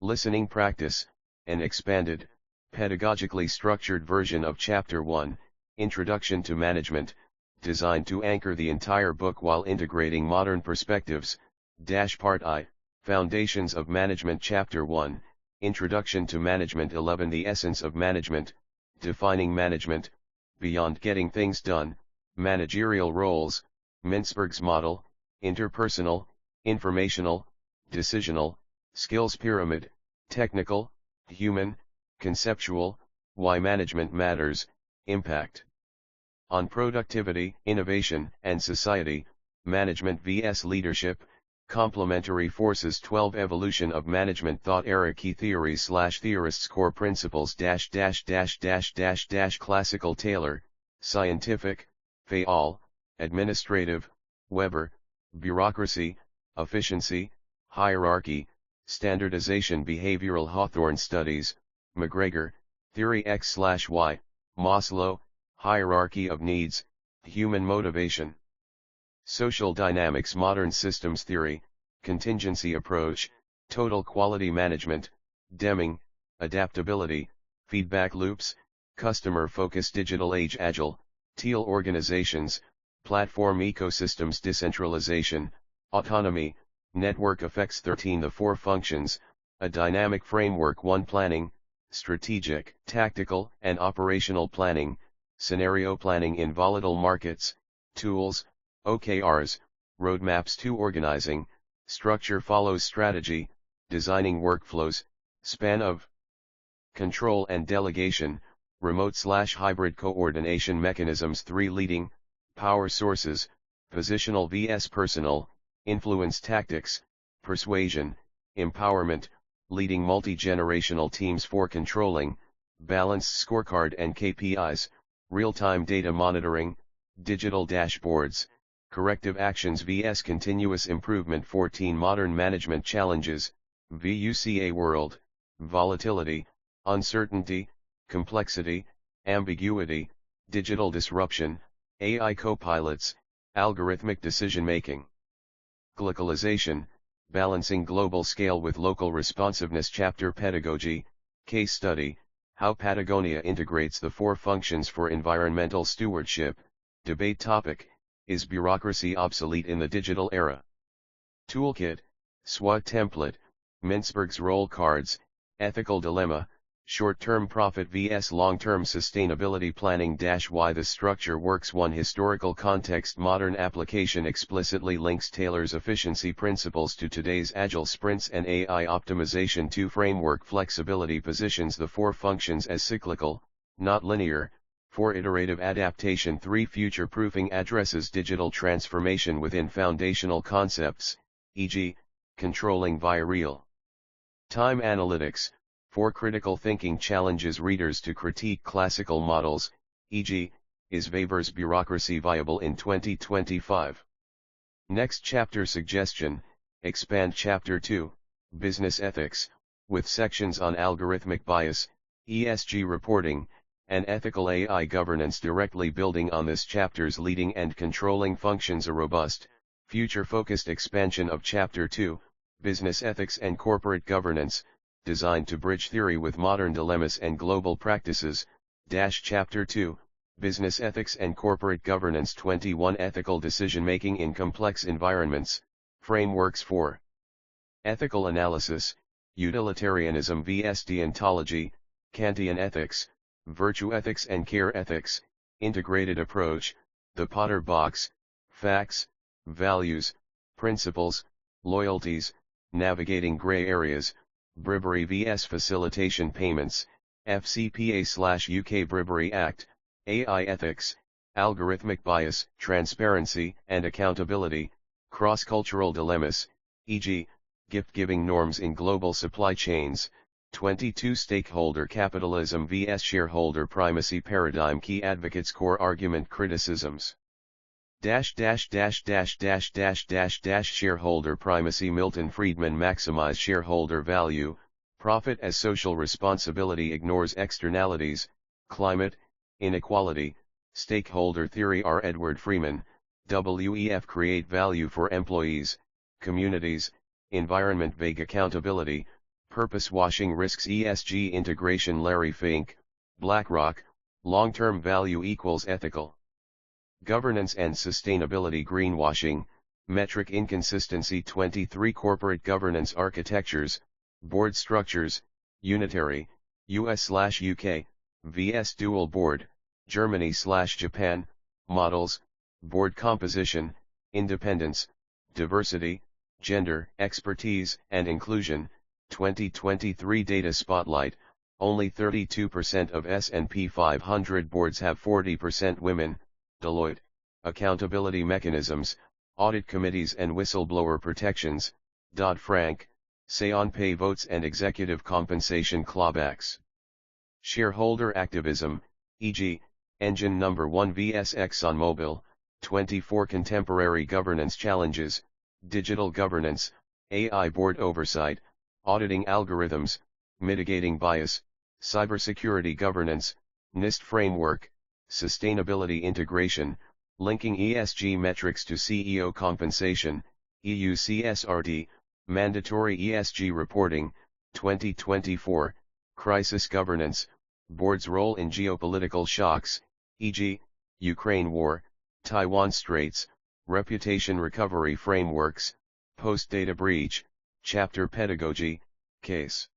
Listening Practice, an expanded, pedagogically structured version of Chapter 1, Introduction to Management, designed to anchor the entire book while integrating modern perspectives. Part I, Foundations of Management. Chapter 1, Introduction to Management. 11 The Essence of Management, Defining Management, Beyond Getting Things Done, Managerial Roles, Mintzberg's Model, Interpersonal, Informational, Decisional, Skills Pyramid, Technical, Human, Conceptual, Why Management Matters, Impact. On Productivity, Innovation, and Society, Management vs. Leadership, Complementary Forces. 12 Evolution of Management Thought Era. Key Theories / Theorists. Core Principles -- Classical Taylor, Scientific, Fayol, Administrative, Weber, Bureaucracy, Efficiency, Hierarchy, Standardization. Behavioral. Hawthorne Studies, McGregor, Theory X/Y, Maslow, Hierarchy of Needs, Human Motivation. Social Dynamics. Modern Systems Theory, Contingency Approach, Total Quality Management, Deming, Adaptability, Feedback Loops, Customer-Focused Digital Age. Agile, Teal Organizations, Platform Ecosystems. Decentralization, Autonomy, Network Effects. 13 The Four Functions, a Dynamic Framework. 1 Planning, Strategic, Tactical, and Operational Planning, Scenario Planning in Volatile Markets, Tools, OKRs, Roadmaps. 2 Organizing, Structure follows strategy, Designing Workflows, Span of Control and Delegation, Remote/Hybrid Coordination Mechanisms. 3 Leading, Power Sources, Positional vs. Personal, Influence Tactics, Persuasion, Empowerment, Leading Multi-Generational Teams. 4 Controlling, Balanced Scorecard and KPIs, Real-Time Data Monitoring, Digital Dashboards, Corrective Actions vs. Continuous Improvement. 14 Modern Management Challenges, VUCA World, Volatility, Uncertainty, Complexity, Ambiguity, Digital Disruption, AI Copilots, Algorithmic Decision-Making. Globalization, Balancing Global Scale with Local Responsiveness. Chapter Pedagogy, Case Study, How Patagonia Integrates the 4 Functions for Environmental Stewardship. Debate topic, Is bureaucracy obsolete in the digital era? Toolkit, SWOT template, Mintzberg's Role Cards, Ethical Dilemma, Short-term profit vs. long-term sustainability. Planning - Why the structure works. 1 Historical context. Modern application explicitly links Taylor's efficiency principles to today's agile sprints and AI optimization. 2 Framework flexibility positions the 4 functions as cyclical, not linear. 4 Iterative adaptation. 3 Future-proofing addresses digital transformation within foundational concepts, e.g., controlling via real-time analytics. 4 Critical thinking challenges readers to critique classical models, e.g., is Weber's bureaucracy viable in 2025? Next chapter suggestion, expand Chapter 2, Business Ethics, with sections on algorithmic bias, ESG reporting, and ethical AI governance directly building on this chapter's leading and controlling functions. A robust, future-focused expansion of Chapter 2, Business Ethics and Corporate Governance, designed to bridge theory with modern dilemmas and global practices. Chapter 2, Business Ethics and Corporate Governance. 21 Ethical Decision-Making in Complex Environments, Frameworks for Ethical Analysis, Utilitarianism vs. Deontology, Kantian Ethics, Virtue Ethics and Care Ethics, Integrated Approach, The Potter Box, Facts, Values, Principles, Loyalties, Navigating Gray Areas, Bribery vs. Facilitation Payments, FCPA/UK Bribery Act, AI Ethics, Algorithmic Bias, Transparency and Accountability, Cross-Cultural Dilemmas, e.g., Gift-Giving Norms in Global Supply Chains. 22 Stakeholder Capitalism vs. Shareholder Primacy Paradigm. Key Advocates. Core Argument. Criticisms Shareholder primacy. Milton Friedman. Maximize shareholder value, profit as social responsibility. Ignores externalities, climate, inequality, stakeholder theory. R. Edward Freeman, WEF. Create value for employees, communities, environment. Vague accountability, Purpose washing risks ESG integration. Larry Fink, BlackRock, long-term value equals ethical. Governance and sustainability. Greenwashing, metric inconsistency. 23 Corporate governance architectures, board structures, unitary, US/UK, vs dual board, Germany/Japan, models, board composition, independence, diversity, gender, expertise, and inclusion. 2023 Data Spotlight, only 32% of S&P 500 boards have 40% women. Deloitte, accountability mechanisms, audit committees and whistleblower protections. Dodd-Frank, say-on-pay votes and executive compensation clawbacks. Shareholder activism, e.g., Engine No. 1 vs ExxonMobil. 24 Contemporary governance challenges, digital governance, AI board oversight, auditing algorithms, mitigating bias, cybersecurity governance, NIST framework, sustainability integration, linking ESG metrics to CEO compensation, EU CSRD, mandatory ESG reporting. 2024, crisis governance, board's role in geopolitical shocks, e.g., Ukraine war, Taiwan Straits, reputation recovery frameworks, post-data breach, chapter pedagogy, case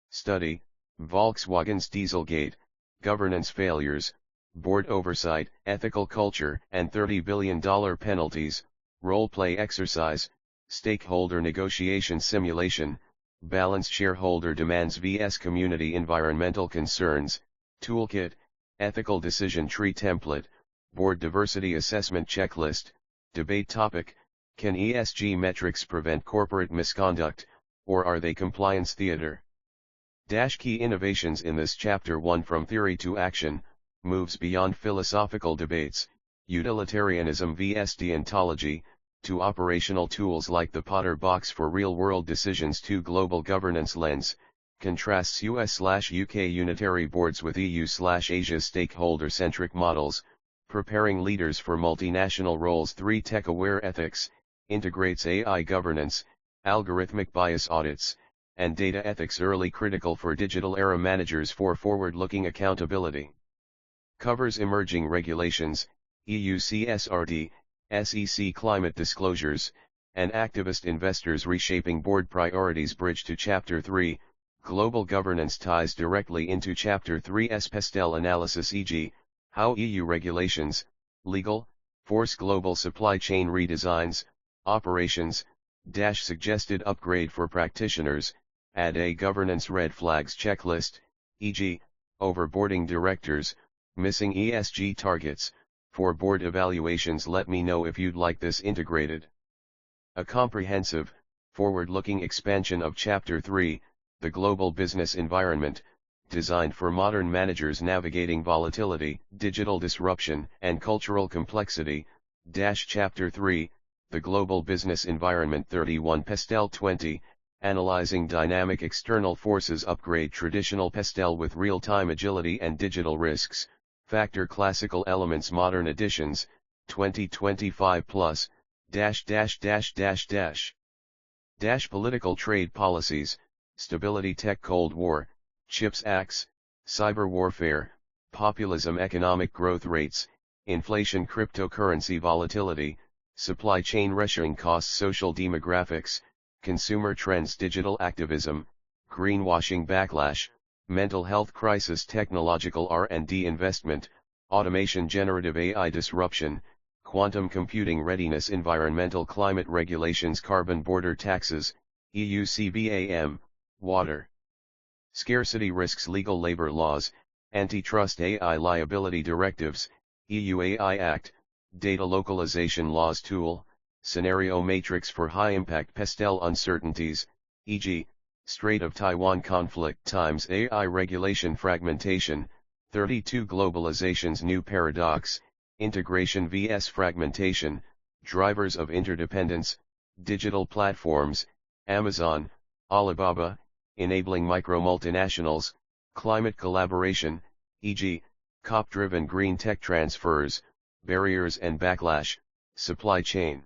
study, Volkswagen's Dieselgate, governance failures, board oversight, ethical culture, and $30 billion penalties, role-play exercise, stakeholder negotiation simulation, balanced shareholder demands vs community environmental concerns, toolkit, ethical decision tree template, board diversity assessment checklist. Debate topic: can ESG metrics prevent corporate misconduct, or are they compliance theater? Key innovations in this chapter: 1. From theory to action, moves beyond philosophical debates, utilitarianism vs deontology, to operational tools like the Potter box for real-world decisions. 2. Global governance lens, contrasts US/UK unitary boards with EU/Asia stakeholder-centric models, preparing leaders for multinational roles. 3. Tech-aware ethics, integrates AI governance, algorithmic bias audits, and data ethics early, critical for digital era managers. 4. Forward-looking accountability, covers emerging regulations, EU CSRD, SEC climate disclosures, and activist investors reshaping board priorities. Bridge to Chapter 3, global governance ties directly into Chapter 3's PESTEL analysis, e.g., how EU regulations, legal, force global supply chain redesigns, operations, suggested upgrade for practitioners, add a governance red flags checklist, e.g., overboarding directors, missing ESG targets. For board evaluations, let me know if you'd like this integrated. A comprehensive, forward-looking expansion of Chapter 3, the global business environment, designed for modern managers navigating volatility, digital disruption, and cultural complexity. Chapter 3, the global business environment. 31 PESTEL 20, analyzing dynamic external forces. Upgrade traditional PESTEL with real-time agility and digital risks. Factor classical elements. Modern editions, 2025 plus, political trade policies, stability tech. Cold War, CHIPS acts, cyber warfare, populism. Economic growth rates, inflation. Cryptocurrency volatility, supply chain reshoring costs. Social demographics, consumer trends. Digital activism, greenwashing backlash, mental health crisis. Technological R&D investment, automation. Generative AI disruption, quantum computing readiness. Environmental climate regulations. Carbon border taxes, EU CBAM, water scarcity risks. Legal labor laws, antitrust. AI liability directives, EU AI Act, data localization laws. Tool, scenario matrix for high-impact PESTEL uncertainties, e.g., Strait of Taiwan conflict times AI regulation. Fragmentation, 32 Globalization's new paradox, integration vs fragmentation, drivers of interdependence, digital platforms, Amazon, Alibaba, enabling micro-multinationals, climate collaboration, e.g., COP-driven green tech transfers, barriers and backlash, supply chain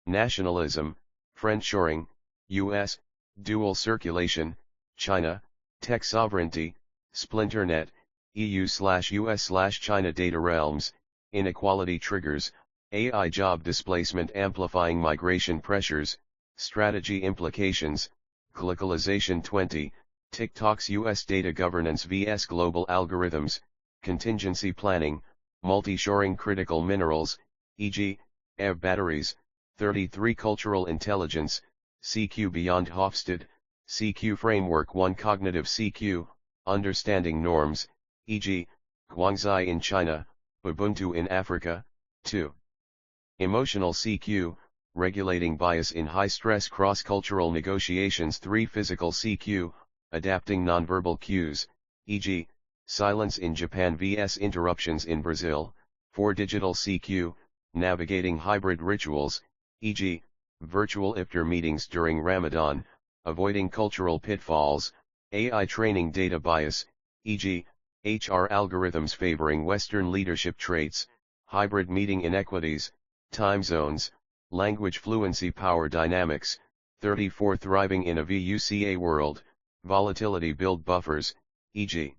nationalism, friendshoring, U.S., dual circulation, China, tech sovereignty, splinternet, EU/US/China data realms, inequality triggers, AI job displacement amplifying migration pressures, strategy implications, globalization 20, TikTok's US data governance vs global algorithms, contingency planning, multi-shoring critical minerals, e.g., EV batteries, 33 cultural intelligence, CQ beyond Hofstede, CQ framework 1 cognitive CQ, understanding norms, e.g., Guangxi in China, Ubuntu in Africa, 2. Emotional CQ, regulating bias in high-stress cross-cultural negotiations 3 physical CQ, adapting nonverbal cues, e.g., silence in Japan vs interruptions in Brazil, 4 digital CQ, navigating hybrid rituals, e.g., virtual iftar meetings during Ramadan, avoiding cultural pitfalls, AI training data bias, e.g., HR algorithms favoring Western leadership traits, hybrid meeting inequities, time zones, language fluency power dynamics, 34 thriving in a VUCA world, volatility build buffers, e.g.,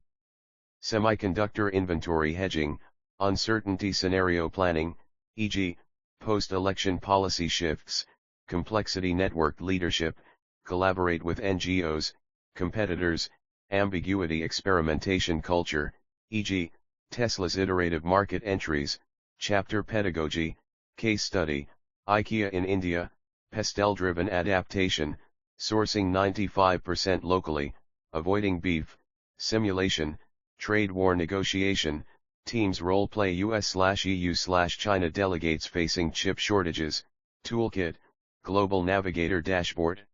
semiconductor inventory hedging, uncertainty scenario planning, e.g., post-election policy shifts, complexity network leadership, collaborate with NGOs, competitors, ambiguity experimentation culture, e.g., Tesla's iterative market entries, chapter pedagogy, case study, IKEA in India, PESTEL-driven adaptation, sourcing 95% locally, avoiding beef, simulation, trade war negotiation, teams role-play US/EU/China delegates facing chip shortages, toolkit, global navigator dashboard.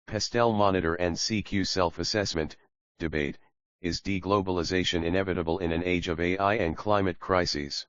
PESTEL monitor and CQ self-assessment, debate, is deglobalization inevitable in an age of AI and climate crises?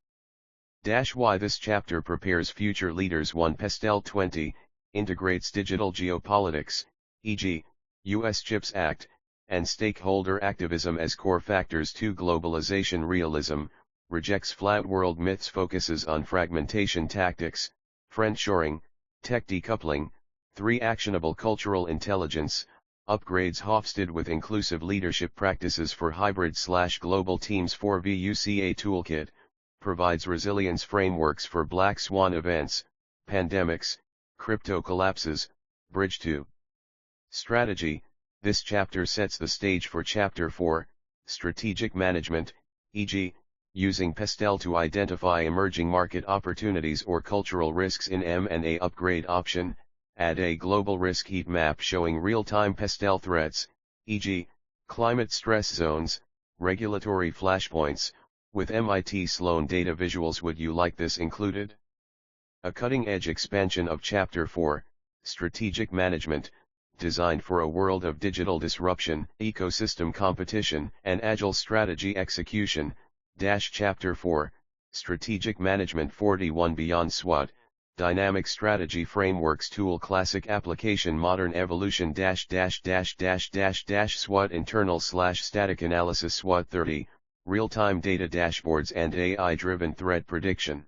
Why this chapter prepares future leaders. 1 PESTEL 20, integrates digital geopolitics, e.g., US CHIPS Act, and stakeholder activism as core factors. 2 Globalization realism, rejects flat world myths, focuses on fragmentation tactics, friendshoring, tech decoupling. 3 Actionable cultural intelligence, upgrades Hofstede with inclusive leadership practices for hybrid/global teams. 4 VUCA toolkit, provides resilience frameworks for black swan events, pandemics, crypto collapses, bridge to strategy. This chapter sets the stage for chapter 4, strategic management, e.g., using PESTEL to identify emerging market opportunities or cultural risks in M&A upgrade option. Add a global risk heat map showing real-time PESTEL threats, e.g., climate stress zones, regulatory flashpoints, with MIT Sloan data visuals. Would you like this included? A cutting-edge expansion of Chapter 4, Strategic Management, designed for a world of digital disruption, ecosystem competition, and agile strategy execution. Chapter 4, Strategic Management 41 Beyond SWOT, Dynamic Strategy Frameworks Tool Classic Application Modern Evolution SWOT Internal/Static Analysis SWOT 30, Real-Time Data Dashboards and AI-Driven Threat Prediction.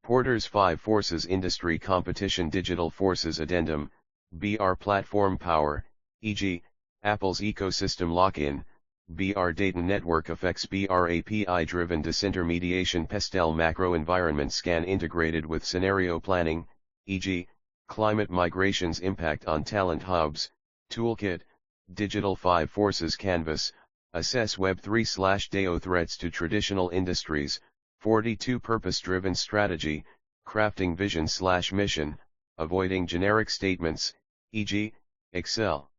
Porter's 5 Forces Industry Competition Digital Forces Addendum, BR Platform Power, e.g., Apple's Ecosystem Lock-in, BR Data Network Effects, BR API-Driven Disintermediation, PESTEL Macro Environment Scan integrated with Scenario Planning, e.g., Climate Migration's Impact on Talent Hubs, Toolkit, Digital 5 Forces Canvas, Assess Web3/DAO Threats to Traditional Industries, 42 Purpose-Driven Strategy, Crafting Vision/Mission, Avoiding Generic Statements, e.g., Excel.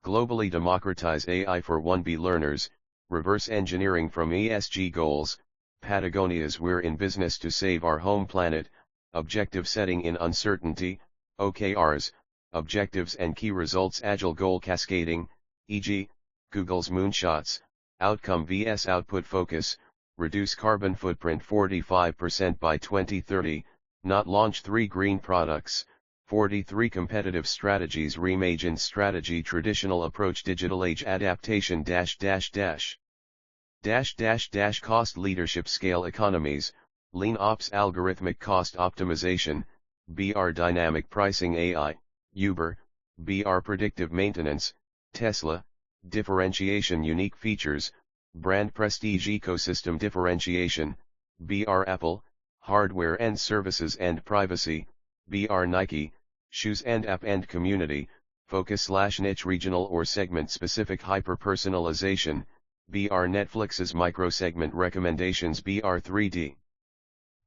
Globally democratize AI for 1B learners, reverse engineering from ESG goals, Patagonia's We're in Business to Save Our Home Planet, Objective Setting in Uncertainty, OKRs, Objectives and Key Results, Agile Goal Cascading, e.g., Google's Moonshots, Outcome vs Output Focus, Reduce Carbon Footprint 45% by 2030, Not Launch 3 Green Products, 43 Competitive Strategies, Reimagine Strategy, Traditional Approach, Digital Age Adaptation Cost Leadership, Scale Economies, Lean Ops, Algorithmic Cost Optimization, BR Dynamic Pricing, AI, Uber, BR predictive maintenance, Tesla, differentiation unique features, brand prestige ecosystem differentiation, BR Apple, hardware and services and privacy, BR Nike, shoes and app and community, focus/niche regional or segment specific hyper-personalization, BR Netflix's micro-segment recommendations BR 3D.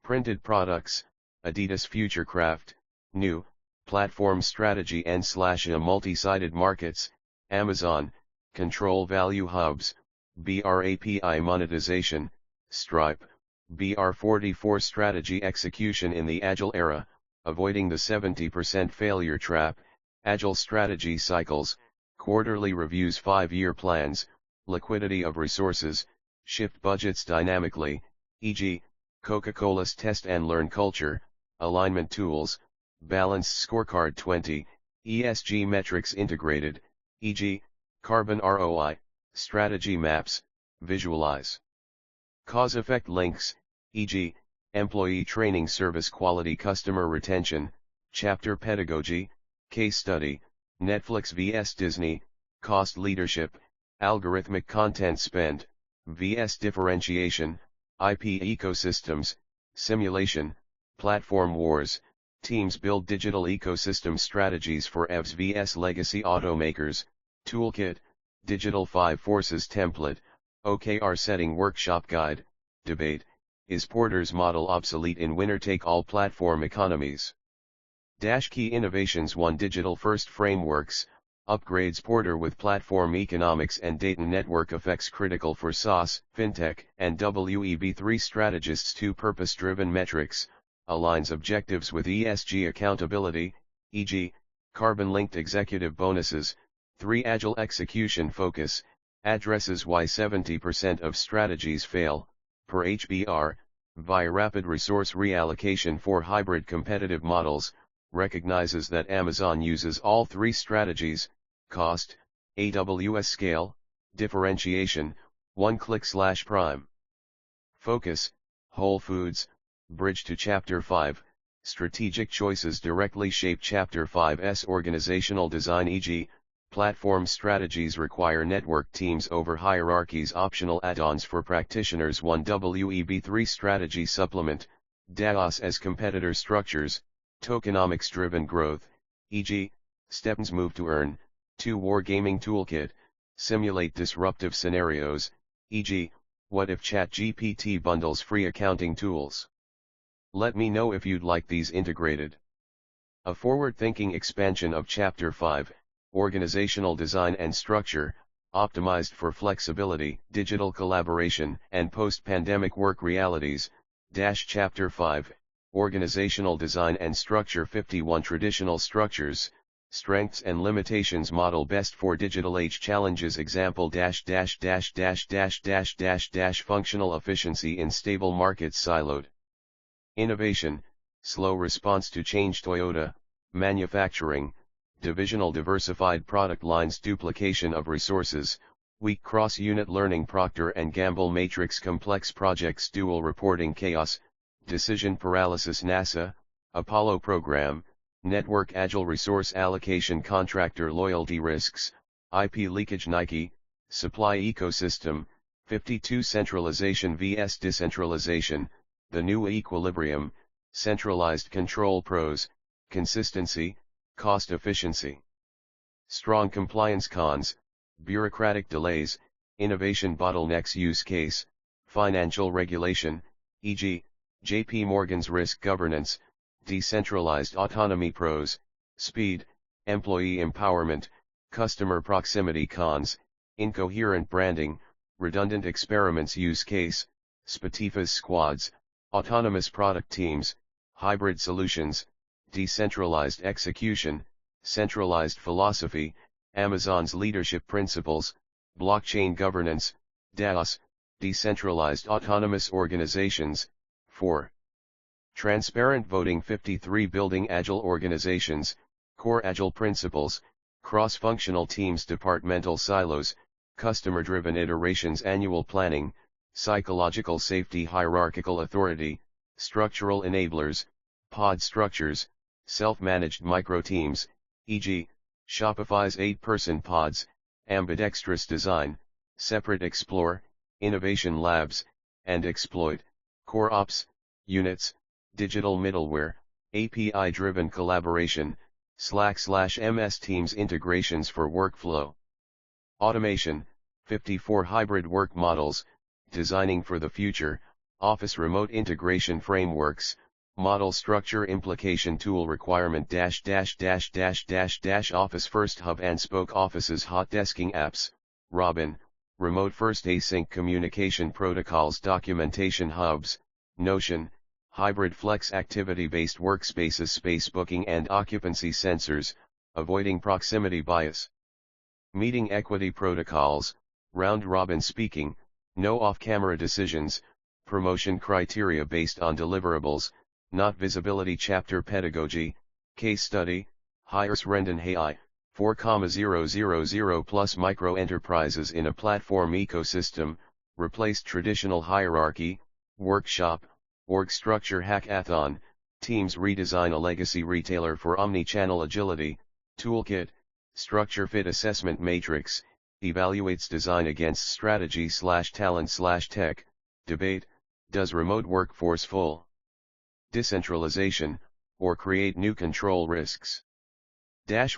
Printed products, Adidas Futurecraft, new, platform strategy and / multi-sided markets, Amazon, control value hubs, BR API monetization, Stripe, BR 44 strategy execution in the agile era, avoiding the 70% failure trap, agile strategy cycles, quarterly reviews 5-year plans, liquidity of resources, shift budgets dynamically, e.g., Coca-Cola's test and learn culture, alignment tools, balanced scorecard 20, ESG metrics integrated, e.g., carbon ROI, strategy maps, visualize. Cause-effect links, e.g., employee training service quality customer retention, chapter pedagogy, case study, Netflix vs Disney, cost leadership, algorithmic content spend, vs differentiation, IP ecosystems, simulation, platform wars, teams build digital ecosystem strategies for EVs vs legacy automakers, toolkit, digital 5 forces template, OKR setting workshop guide, debate, is Porter's model obsolete in winner-take-all platform economies? Key innovations 1 Digital first frameworks, upgrades Porter with platform economics and data network effects critical for SaaS, FinTech, and WEB3 strategists 2 Purpose-driven metrics, aligns objectives with ESG accountability, e.g., carbon-linked executive bonuses, 3 Agile execution focus, addresses why 70% of strategies fail, per HBR, via rapid resource reallocation for hybrid competitive models, recognizes that Amazon uses all 3 strategies, cost, AWS scale, differentiation, one-click/prime. Focus, Whole Foods, bridge to Chapter 5, strategic choices directly shape Chapter 5's organizational design e.g., platform strategies require network teams over hierarchies optional add-ons for practitioners 1 WEB3 strategy supplement, DAOs as competitor structures, tokenomics-driven growth, e.g., Stepn's move to earn, 2 Wargaming toolkit, simulate disruptive scenarios, e.g., what if ChatGPT bundles free accounting tools? Let me know if you'd like these integrated. A forward-thinking expansion of Chapter 5, Organizational Design and Structure, optimized for flexibility, digital collaboration, and post-pandemic work realities, Chapter 5, Organizational Design and Structure 51 Traditional Structures, Strengths and Limitations Model Best for Digital Age Challenges Example Functional Efficiency in Stable Markets Siloed Innovation, Slow Response to Change Toyota, Manufacturing, Divisional Diversified Product Lines Duplication of Resources, Weak Cross-Unit Learning Procter & Gamble Matrix Complex Projects Dual Reporting Chaos, Decision Paralysis NASA, Apollo Program, Network Agile Resource Allocation Contractor Loyalty Risks, IP Leakage Nike, Supply Ecosystem, 52 Centralization vs Decentralization, The New Equilibrium, Centralized Control Pros, Consistency, Cost Efficiency. Strong Compliance Cons, Bureaucratic Delays, Innovation Bottlenecks Use Case, Financial Regulation, e.g., JP Morgan's Risk Governance, Decentralized Autonomy Pros, Speed, Employee Empowerment, Customer Proximity Cons, Incoherent Branding, Redundant Experiments Use Case, Spotify's Squads, Autonomous Product Teams, Hybrid Solutions, Decentralized Execution, Centralized Philosophy, Amazon's Leadership Principles, Blockchain Governance, DAOs, Decentralized Autonomous Organizations, 4. Transparent Voting 53 Building Agile Organizations, Core Agile Principles, Cross-Functional Teams Departmental Silos, Customer-Driven Iterations Annual Planning, Psychological Safety Hierarchical Authority, Structural Enablers, Pod Structures, Self-Managed Micro-Teams, e.g., Shopify's 8-person pods, ambidextrous design, separate explore, innovation labs, and exploit, core ops, units, digital middleware, API-driven collaboration, Slack/MS Teams integrations for workflow. Automation, 54 hybrid work models, designing for the future, office remote integration frameworks, model structure implication tool requirement office first hub and spoke offices hot desking apps, Robin, remote first async communication protocols documentation hubs, Notion, hybrid flex activity-based workspaces space booking and occupancy sensors, avoiding proximity bias. Meeting equity protocols, round-robin speaking, no off-camera decisions, promotion criteria based on deliverables, not visibility chapter pedagogy, case study, hires Rendon AI, 4,000 plus micro-enterprises in a platform ecosystem, replaced traditional hierarchy, workshop, org structure hackathon, teams redesign a legacy retailer for omni-channel agility, toolkit, structure fit assessment matrix, evaluates design against strategy/talent/tech, debate, does remote workforce full decentralization, or create new control risks.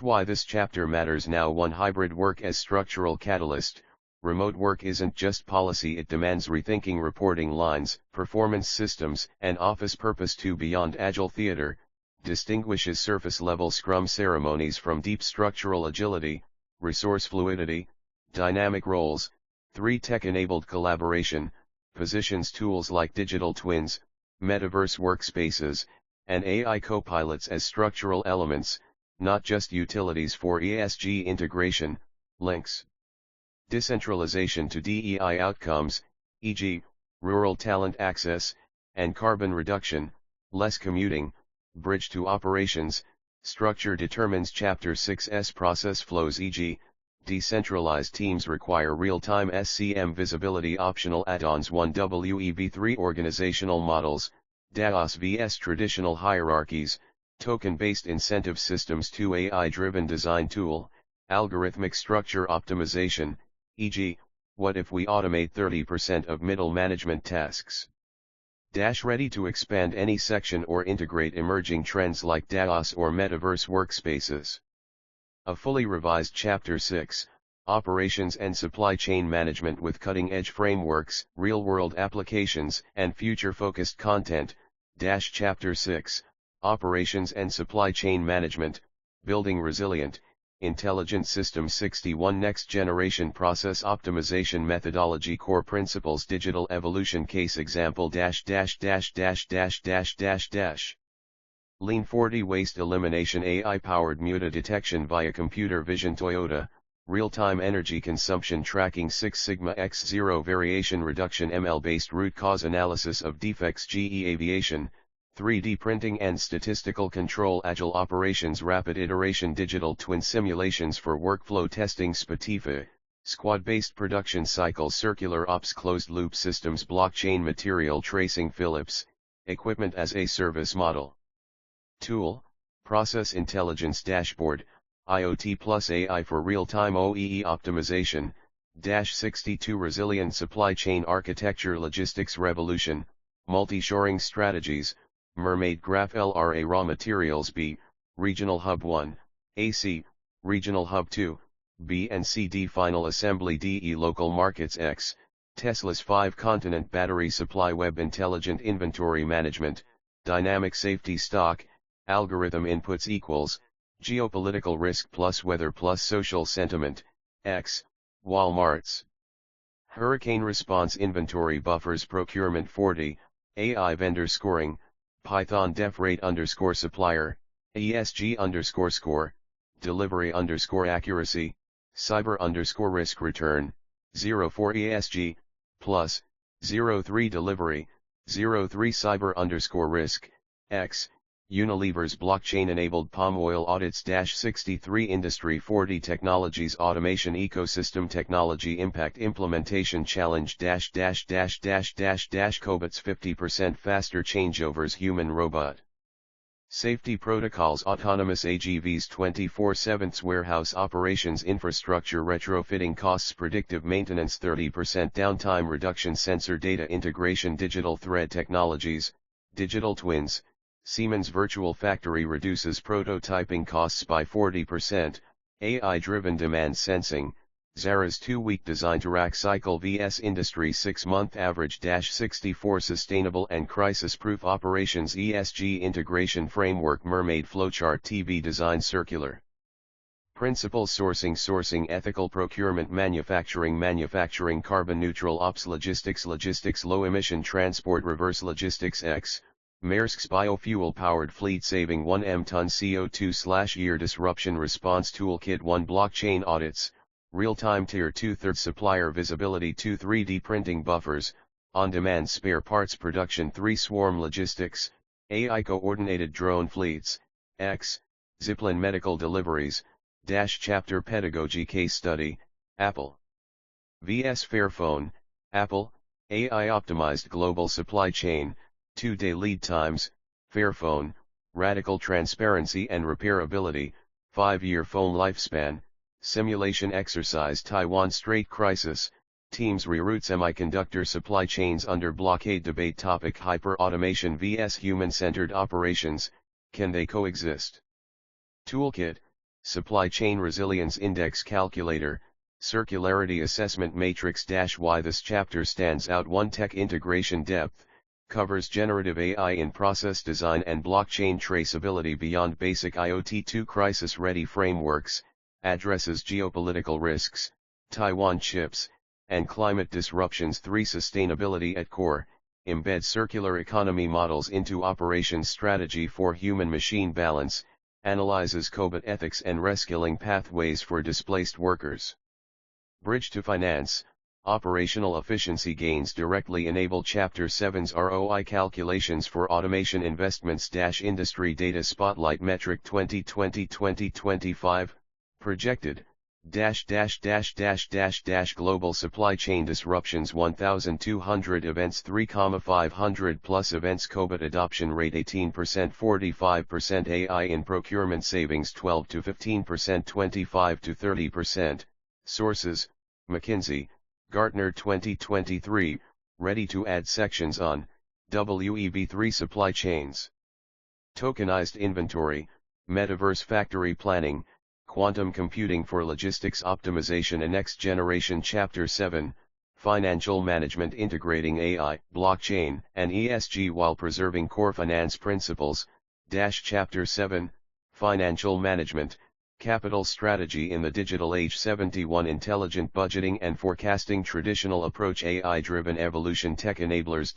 Why this chapter matters now. 1. Hybrid work as structural catalyst. Remote work isn't just policy, it demands rethinking reporting lines, performance systems, and office purpose. 2. Beyond agile theater, distinguishes surface-level Scrum ceremonies from deep structural agility, resource fluidity, dynamic roles. 3. Tech-enabled collaboration, positions tools like digital twins, metaverse workspaces, and AI copilots as structural elements, not just utilities for ESG integration. Links. Decentralization to DEI outcomes, e.g., rural talent access, and carbon reduction, less commuting, bridge to operations, structure determines Chapter 6's process flows, e.g., decentralized teams require real-time SCM visibility. Optional add-ons. 1. WEB3 organizational models, DAOs vs traditional hierarchies, token-based incentive systems. 2. AI-driven design tool, algorithmic structure optimization, e.g., what if we automate 30% of middle management tasks? Ready to expand any section or integrate emerging trends like DAOs or metaverse workspaces. A fully revised Chapter 6, Operations and Supply Chain Management with cutting-edge frameworks, real-world applications, and future-focused content. Chapter 6, Operations and Supply Chain Management, Building Resilient, Intelligent Systems. 61. Next Generation Process Optimization Methodology Core Principles Digital Evolution Case Example Lean 40 Waste Elimination AI-powered muta detection via computer vision Toyota, real-time energy consumption tracking 6 Sigma X0 variation reduction ML-based root cause analysis of defects GE Aviation, 3D printing and statistical control agile operations rapid iteration digital twin simulations for workflow testing Spotify, squad-based production cycles circular ops closed loop systems blockchain material tracing Philips, equipment as a service model. Tool, Process Intelligence Dashboard, IoT plus AI for real-time OEE optimization, 62 Resilient Supply Chain Architecture Logistics Revolution, Multi-shoring Strategies, Mermaid Graph LRA Raw Materials B, Regional Hub 1, AC, Regional Hub 2, B and C D Final Assembly DE Local Markets X, Tesla's 5-continent battery supply Web Intelligent Inventory Management, Dynamic Safety Stock, Algorithm Inputs equals, Geopolitical Risk plus Weather plus Social Sentiment, X, Walmart's. Hurricane Response Inventory Buffers Procurement 40, AI Vendor Scoring, Python Def Rate _supplier, ESG _score, Delivery _accuracy, Cyber _risk return, 04 ESG, plus, 03 Delivery, 03 Cyber _risk, X, Unilever's blockchain-enabled palm oil audits 63 Industry 40 Technologies Automation Ecosystem Technology Impact Implementation Challenge Cobot's 50% faster changeovers Human Robot Safety protocols, autonomous AGVs, 24/7 warehouse operations, infrastructure retrofitting costs, predictive maintenance, 30% downtime reduction, sensor data integration, digital thread technologies, digital twins. Siemens Virtual Factory reduces prototyping costs by 40%, AI-driven demand sensing. Zara's 2-week design to rack cycle vs industry 6-month average. 64 sustainable and crisis-proof operations ESG integration framework, mermaid flowchart, TV design circular principles, sourcing ethical procurement, manufacturing carbon neutral ops, logistics low emission transport, reverse logistics. X Maersk's biofuel powered fleet saving 1 m ton CO2/year, disruption response toolkit. 1 blockchain audits, real-time tier 2/3 supplier visibility. 2 3D printing buffers, on-demand spare parts production. 3 swarm logistics, AI coordinated drone fleets. X Zipline medical deliveries. Chapter pedagogy case study, Apple vs Fairphone. Apple, AI optimized global supply chain, 2-day lead times. Fairphone, radical transparency and repairability, 5-year phone lifespan. Simulation exercise, Taiwan Strait crisis, teams reroute semiconductor supply chains under blockade. Debate topic, hyper-automation vs human-centered operations, can they coexist? Toolkit, Supply Chain Resilience Index Calculator, Circularity Assessment Matrix. Why this chapter stands out. 1 Tech integration depth, covers generative AI in process design and blockchain traceability beyond basic IoT. 2 Crisis-ready frameworks, addresses geopolitical risks, Taiwan chips, and climate disruptions. 3 Sustainability at core, embeds circular economy models into operations strategy for human-machine balance, analyzes COBOT ethics and reskilling pathways for displaced workers. Bridge to finance, operational efficiency gains directly enable. Chapter 7's ROI calculations for automation investments. Industry data spotlight metric 2020-2025, projected, global supply chain disruptions 1,200 events, 3,500 plus events. COBOT adoption rate 18%, 45%. AI in procurement savings 12 to 15%, 25 to 30%. Sources, McKinsey, Gartner 2023, ready to add sections on WEB3 supply chains. Tokenized inventory, metaverse factory planning, quantum computing for logistics optimization and next generation. Chapter 7, Financial Management, integrating AI, blockchain, and ESG while preserving core finance principles. Chapter 7, Financial Management, Capital Strategy in the Digital Age. 71 Intelligent budgeting and forecasting, traditional approach, AI-driven evolution, tech enablers.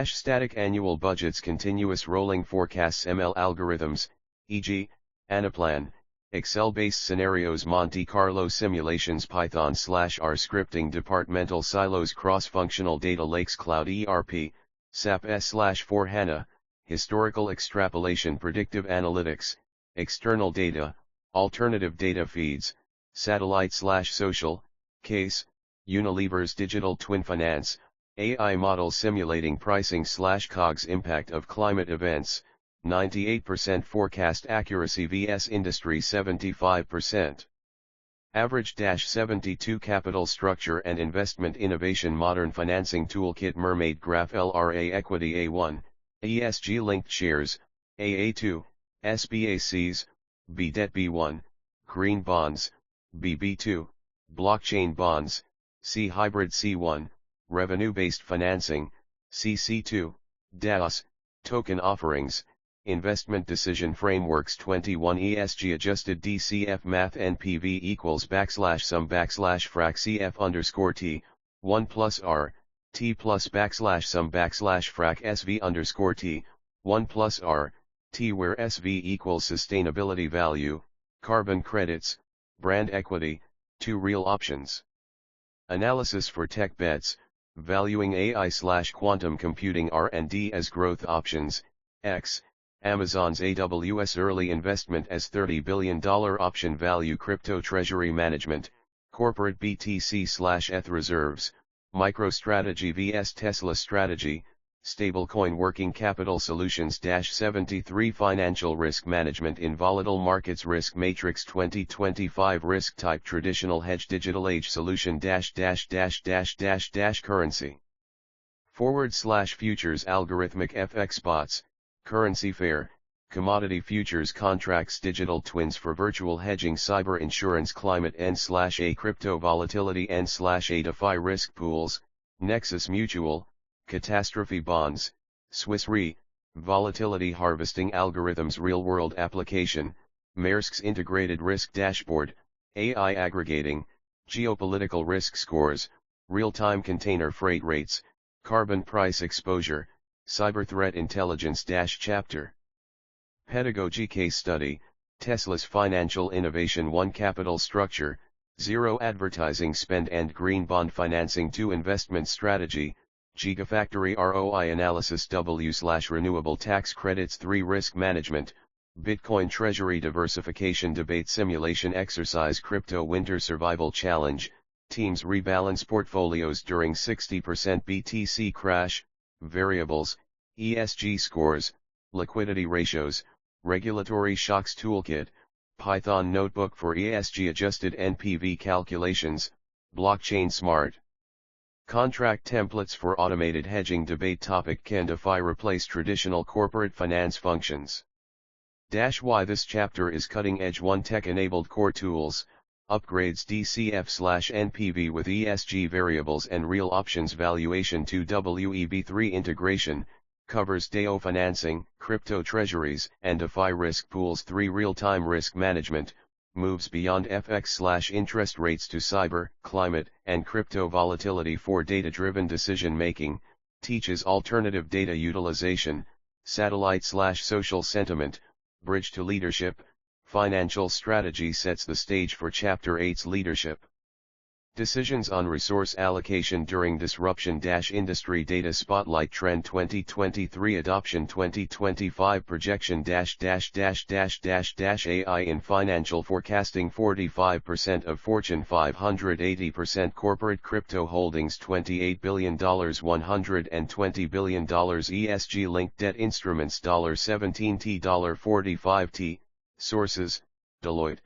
Static annual budgets, continuous rolling forecasts, ML algorithms, e.g., Anaplan, Excel-based scenarios, Monte Carlo simulations, Python/R scripting, departmental silos, cross-functional data lakes, cloud ERP, SAP S/4HANA, historical extrapolation, predictive analytics, external data, alternative data feeds, satellite/social, case, Unilever's digital twin finance, AI models simulating pricing/COGS impact of climate events, 98% forecast accuracy vs industry 75%. Average 72 capital structure and investment innovation, modern financing toolkit, mermaid graph, LRA equity A1, ESG linked shares, AA2, SBACs, B debt B1, green bonds, BB2, blockchain bonds, C hybrid C1, revenue-based financing, CC2, DAOs, token offerings, investment decision frameworks. 21 ESG adjusted DCF math NPV equals \sum \frac CF _T, 1 plus R, T plus \sum \frac SV T, 1 plus R, T, where SV equals sustainability value, carbon credits, brand equity, 2 real options. Analysis for tech bets, valuing AI/quantum computing R&D as growth options. X, Amazon's AWS early investment as $30 billion option value, crypto treasury management, corporate BTC/ETH reserves, MicroStrategy vs Tesla strategy, Stablecoin Working Capital Solutions 73 Financial Risk Management in Volatile Markets Risk Matrix 2025 Risk Type Traditional Hedge Digital Age Solution Currency / Futures Algorithmic FX Bots, Currency Fair, Commodity Futures Contracts Digital Twins for Virtual Hedging Cyber Insurance Climate N/A Crypto Volatility N/A DeFi Risk Pools, Nexus Mutual, Catastrophe Bonds, Swiss Re, Volatility Harvesting Algorithms Real-World Application, Maersk's Integrated Risk Dashboard, AI Aggregating, Geopolitical Risk Scores, Real-Time Container Freight Rates, Carbon Price Exposure, Cyber Threat Intelligence Chapter. Pedagogy Case Study, Tesla's Financial Innovation 1 Capital Structure, 0 Advertising Spend and Green Bond Financing 2 Investment Strategy, Gigafactory ROI Analysis W/Renewable Tax Credits 3 Risk Management, Bitcoin Treasury Diversification Debate Simulation Exercise Crypto Winter Survival Challenge, Teams rebalance portfolios during 60% BTC crash, Variables, ESG Scores, Liquidity Ratios, Regulatory Shocks Toolkit, Python Notebook for ESG Adjusted NPV Calculations, Blockchain Smart. Contract Templates for Automated Hedging Debate Topic Can DeFi replace traditional corporate finance functions? Why this chapter is cutting edge 1 tech-enabled core tools, upgrades DCF/NPV with ESG variables and real options valuation to WEB3 integration, covers DAO financing, crypto treasuries, and DeFi risk pools 3 real-time risk management, moves beyond FX/interest rates to cyber, climate, and crypto volatility for data-driven decision-making, teaches alternative data utilization, satellite/social sentiment, bridge to leadership, financial strategy sets the stage for Chapter 8's leadership. Decisions on resource allocation during disruption - industry data spotlight trend 2023 adoption 2025 projection - AI in financial forecasting 45% of Fortune 500 80% corporate crypto holdings $28 billion $120 billion ESG linked debt instruments $17T $45T, sources, Deloitte,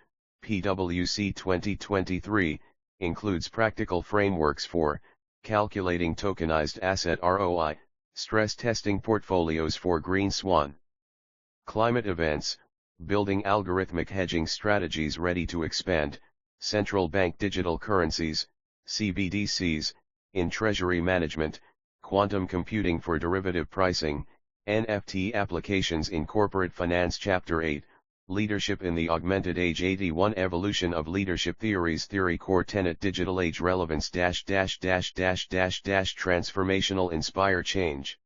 PwC 2023, includes practical frameworks for calculating tokenized asset ROI, stress testing portfolios for Green Swan. Climate events, building algorithmic hedging strategies ready to expand, central bank digital currencies, CBDCs, in treasury management, quantum computing for derivative pricing, NFT applications in corporate finance. Chapter 8. Leadership in the Augmented Age 81 Evolution of Leadership Theories Theory Core Tenet Digital Age Relevance - Transformational Inspire Change.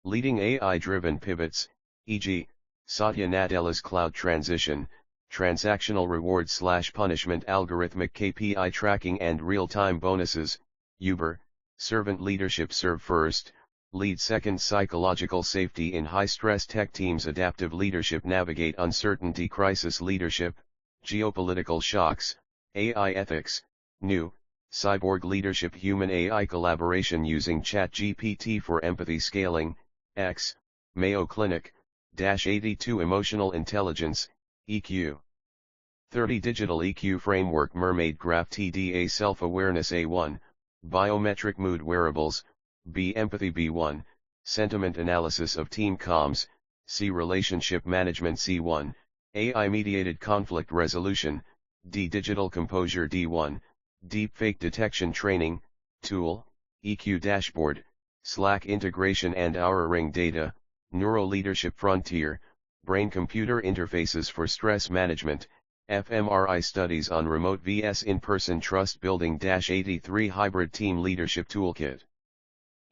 Leading AI-driven pivots, e.g., Satya Nadella's cloud transition, transactional reward/punishment algorithmic KPI tracking and real-time bonuses, Uber, servant leadership serve first, lead second psychological safety in high-stress tech teams adaptive leadership navigate uncertainty crisis leadership, geopolitical shocks, AI ethics, new, cyborg leadership human-AI collaboration using ChatGPT for empathy scaling, X, Mayo Clinic, -82 emotional intelligence, EQ. 30 digital EQ framework mermaid graph TDA self-awareness A1, biometric mood wearables, B empathy B1, sentiment analysis of team comms, C relationship management C1, AI mediated conflict resolution, D digital composure D1, deepfake detection training, tool, EQ dashboard, Slack integration and Oura Ring data, neuro leadership frontier, brain-computer interfaces for stress management, fMRI studies on remote vs in-person trust building - 83 hybrid team leadership toolkit.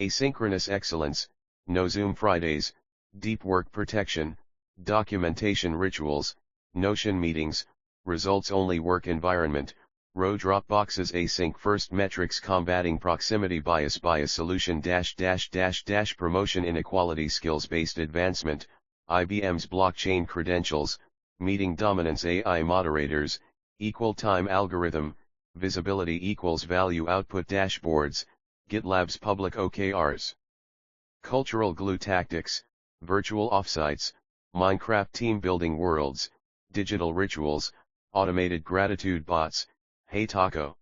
Asynchronous excellence, no Zoom Fridays, deep work protection, documentation rituals, Notion meetings, results-only work environment, row drop boxes async first metrics combating proximity bias solution - promotion inequality skills-based advancement, IBM's blockchain credentials, meeting dominance AI moderators, equal time algorithm, visibility equals value output dashboards, GitLab's public OKRs. Cultural glue tactics, virtual offsites, Minecraft team building worlds, digital rituals, automated gratitude bots, Hey Taco.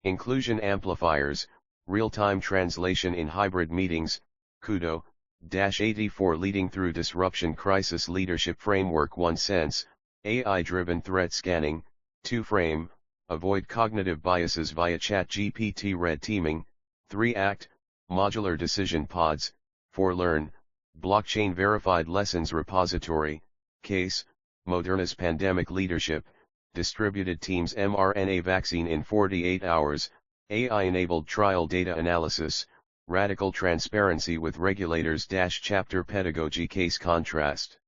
Inclusion amplifiers, real-time translation in hybrid meetings, Kudo-84 leading through disruption crisis leadership framework 1 Sense, AI-driven threat scanning, 2 Frame, avoid cognitive biases via ChatGPT red teaming, 3 Act, modular decision pods, 4 Learn, blockchain verified lessons repository, Case, Moderna's pandemic leadership, distributed teams mRNA vaccine in 48 hours, AI-enabled trial data analysis, radical transparency with regulators chapter pedagogy case contrast.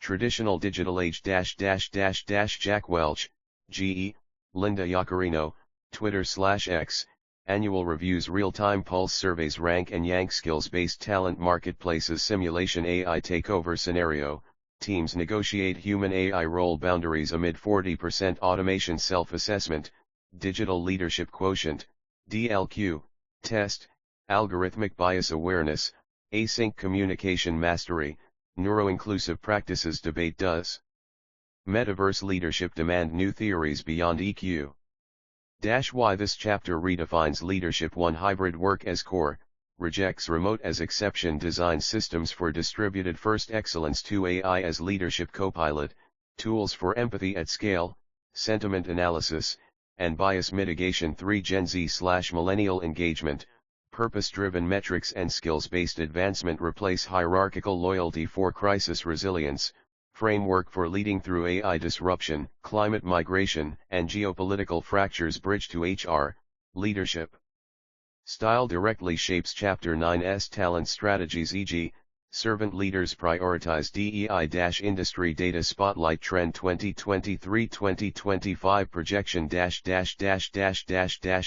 Traditional digital age Jack Welch, GE, Linda Yaccarino, Twitter/X, annual reviews real-time pulse surveys rank and yank skills-based talent marketplaces simulation AI takeover scenario, teams negotiate human-AI role boundaries amid 40% automation self-assessment, digital leadership quotient, DLQ, test, algorithmic bias awareness, async communication mastery, neuro-inclusive practices debate does metaverse leadership demand new theories beyond EQ? Why this chapter redefines leadership 1 hybrid work as core, rejects remote as exception designs systems for distributed first excellence 2 AI as leadership copilot, tools for empathy at scale, sentiment analysis, and bias mitigation 3 Gen Z/millennial engagement, purpose-driven metrics and skills-based advancement replace hierarchical loyalty 4 crisis resilience, framework for leading through AI disruption, climate migration, and geopolitical fractures bridge to HR, leadership. Style directly shapes Chapter 9's talent strategies e.g., servant leaders prioritize DEI-industry data spotlight trend 2023-2025 projection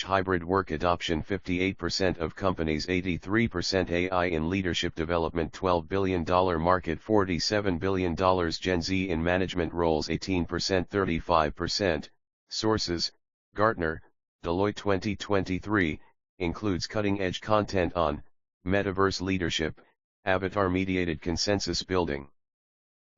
hybrid work adoption 58% of companies 83% AI in leadership development $12 billion market $47 billion Gen Z in management roles 18% 35%, sources, Gartner, Deloitte 2023, includes cutting-edge content on metaverse leadership, avatar-mediated consensus building,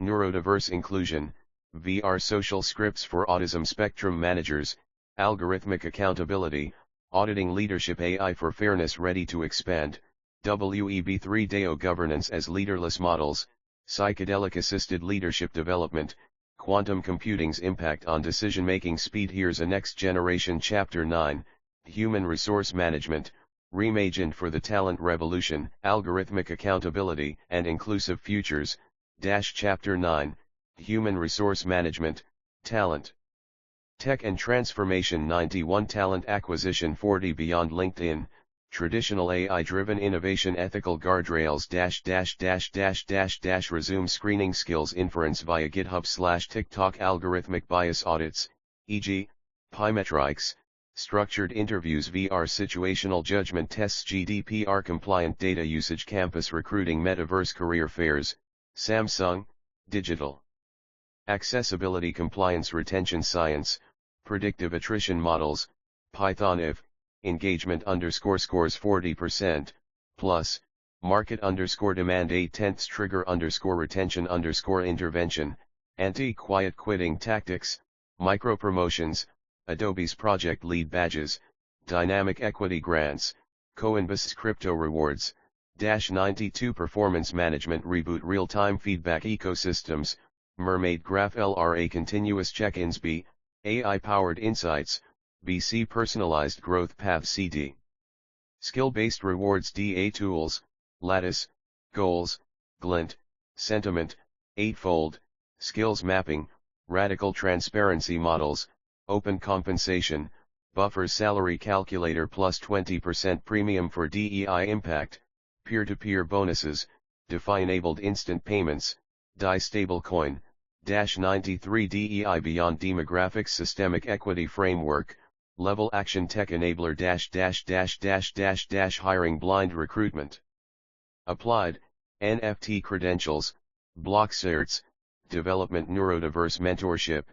neurodiverse inclusion, VR social scripts for autism spectrum managers, algorithmic accountability, auditing leadership AI for fairness ready to expand, WEB3 DAO governance as leaderless models, psychedelic-assisted leadership development, quantum computing's impact on decision-making speed. Here's a next-generation Chapter 9, Human Resource Management, reimagined for the talent revolution, algorithmic accountability and inclusive futures, Chapter 9, Human Resource Management, Talent. Tech and Transformation 91 Talent Acquisition 40 Beyond LinkedIn, Traditional AI-Driven Innovation Ethical Guardrails Resume Screening Skills Inference via GitHub/TikTok Algorithmic Bias Audits, e.g., Pymetrics, Structured Interviews VR Situational Judgment Tests GDPR Compliant Data Usage Campus Recruiting Metaverse Career Fairs, Samsung, Digital. Accessibility Compliance Retention Science, Predictive Attrition Models, Python if, Engagement _scores 40%, plus, Market _demand 8/10 Trigger _retention _intervention, Anti-Quiet Quitting Tactics, Micro-Promotions, Adobe's Project Lead Badges, Dynamic Equity Grants, Coinbase's Crypto Rewards, 92 Performance Management Reboot Real-Time Feedback Ecosystems, Mermaid Graph LRA Continuous Check-ins B, AI-Powered Insights, BC Personalized Growth Path CD. Skill-Based Rewards DA Tools, Lattice, Goals, Glint, Sentiment, Eightfold, Skills Mapping, Radical Transparency Models, Open Compensation, Buffer Salary Calculator plus 20% premium for DEI Impact, Peer-to-peer bonuses, DeFi-enabled instant payments, DAI Stablecoin, 93 DEI Beyond Demographics Systemic Equity Framework, Level Action Tech Enabler Hiring Blind Recruitment. Applied, NFT Credentials, Block Certs, Development Neurodiverse Mentorship,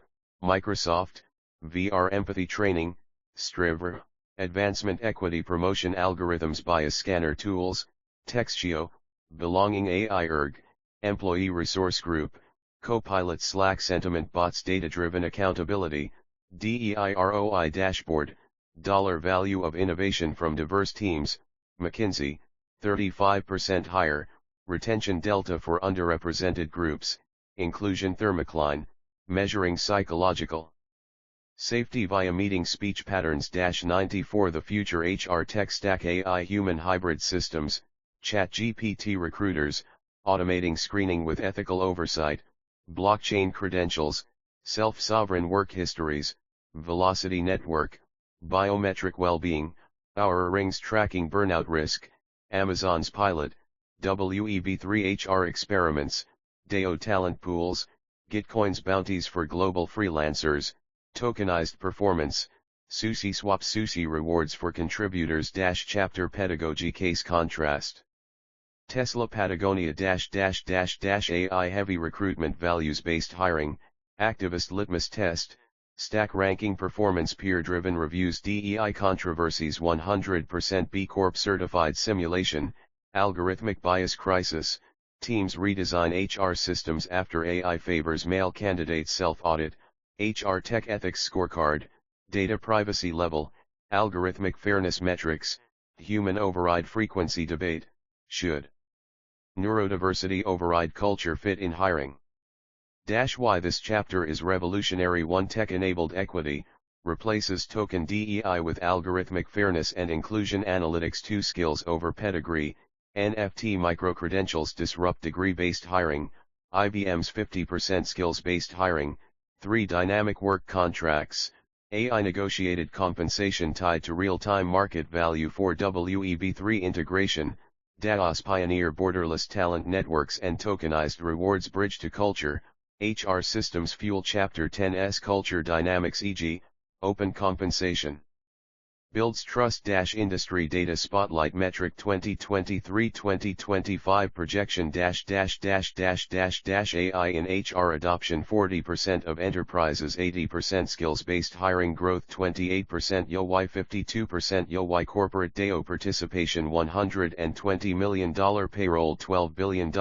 Microsoft, VR Empathy Training, Striver, Advancement Equity Promotion Algorithms Bias Scanner Tools, Textio, Belonging AI Erg, Employee Resource Group, Copilot Slack Sentiment Bots Data-Driven Accountability, DEI ROI Dashboard, Dollar Value of Innovation from Diverse Teams, McKinsey, 35% higher, Retention Delta for Underrepresented Groups, Inclusion Thermocline, Measuring Psychological Safety via Meeting Speech Patterns 94 The Future HR Tech Stack AI Human Hybrid Systems, ChatGPT Recruiters, Automating Screening with Ethical Oversight, Blockchain Credentials, Self-Sovereign Work Histories, Velocity Network, Biometric Well-Being, Our Rings Tracking Burnout Risk, Amazon's Pilot, WEB3 HR Experiments, DAO Talent Pools, Gitcoin's Bounties for Global Freelancers, Tokenized Performance, SushiSwap Sushi Rewards for Contributors Chapter Pedagogy Case Contrast Tesla Patagonia AI Heavy Recruitment Values-Based Hiring, Activist Litmus Test, Stack Ranking Performance Peer-Driven Reviews DEI Controversies 100% B Corp Certified Simulation, Algorithmic Bias Crisis, Teams Redesign HR Systems After AI Favors Male Candidates Self-Audit, HR Tech Ethics Scorecard, Data Privacy Level, Algorithmic Fairness Metrics, Human Override Frequency Debate, Should Neurodiversity Override Culture Fit in Hiring? Why this chapter is revolutionary. 1 Tech-enabled equity, replaces token DEI with algorithmic fairness and inclusion analytics. 2 Skills over pedigree, NFT micro-credentials disrupt degree-based hiring, IBM's 50% skills-based hiring. 3 Dynamic work contracts, AI negotiated compensation tied to real-time market value. 4 WEB3 integration, DAOs pioneer borderless talent networks and tokenized rewards bridge to culture, HR systems fuel. Chapter 10's Culture Dynamics e.g., Open Compensation. Builds Trust. Industry Data Spotlight Metric 2023-2025 Projection AI in HR Adoption 40% of enterprises 80% Skills-based hiring growth 28% YoY 52% YoY Corporate DAO participation $120 million Payroll $12 billion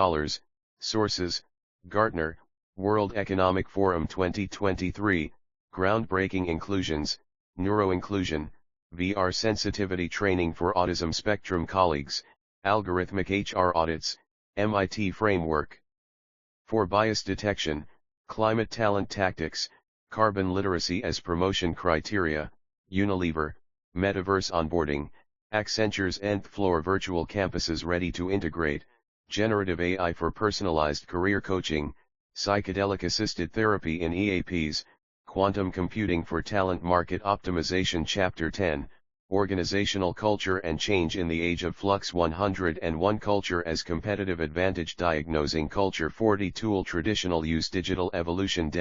Sources, Gartner, World Economic Forum 2023, Groundbreaking Inclusions, Neuro-inclusion, VR sensitivity training for autism spectrum colleagues, algorithmic HR audits, MIT framework. For bias detection, climate talent tactics, carbon literacy as promotion criteria, Unilever, metaverse onboarding, Accenture's nth floor virtual campuses ready to integrate, generative AI for personalized career coaching, psychedelic assisted therapy in EAPs, Quantum Computing for Talent Market Optimization. Chapter 10, Organizational Culture and Change in the Age of Flux. 101 Culture as Competitive Advantage Diagnosing Culture. 40 Tool Traditional Use Digital Evolution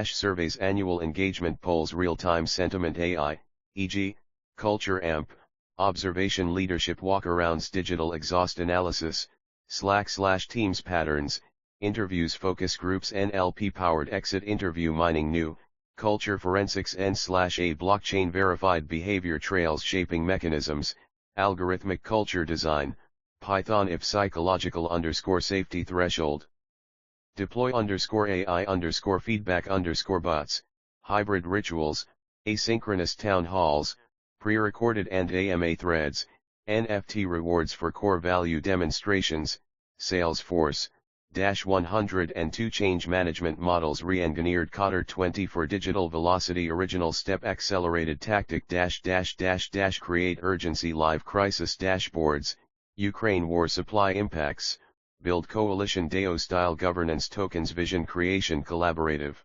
Surveys Annual Engagement Polls Real-Time Sentiment AI, e.g., Culture AMP, Observation Leadership Walkarounds Digital Exhaust Analysis, Slack/Teams Patterns, Interviews Focus Groups NLP-powered exit interview mining New, Culture Forensics N/A Blockchain Verified Behavior Trails Shaping Mechanisms, Algorithmic Culture Design, Python if psychological_safety threshold. Deploy_AI_feedback_bots, Hybrid Rituals, Asynchronous Town Halls, Pre-recorded and AMA Threads, NFT Rewards for Core Value Demonstrations, Salesforce. 102 Change Management Models Re-engineered Cotter 20 for Digital Velocity Original Step Accelerated Tactic Create Urgency Live Crisis Dashboards, Ukraine War Supply Impacts, Build Coalition DAO Style Governance Tokens Vision Creation Collaborative.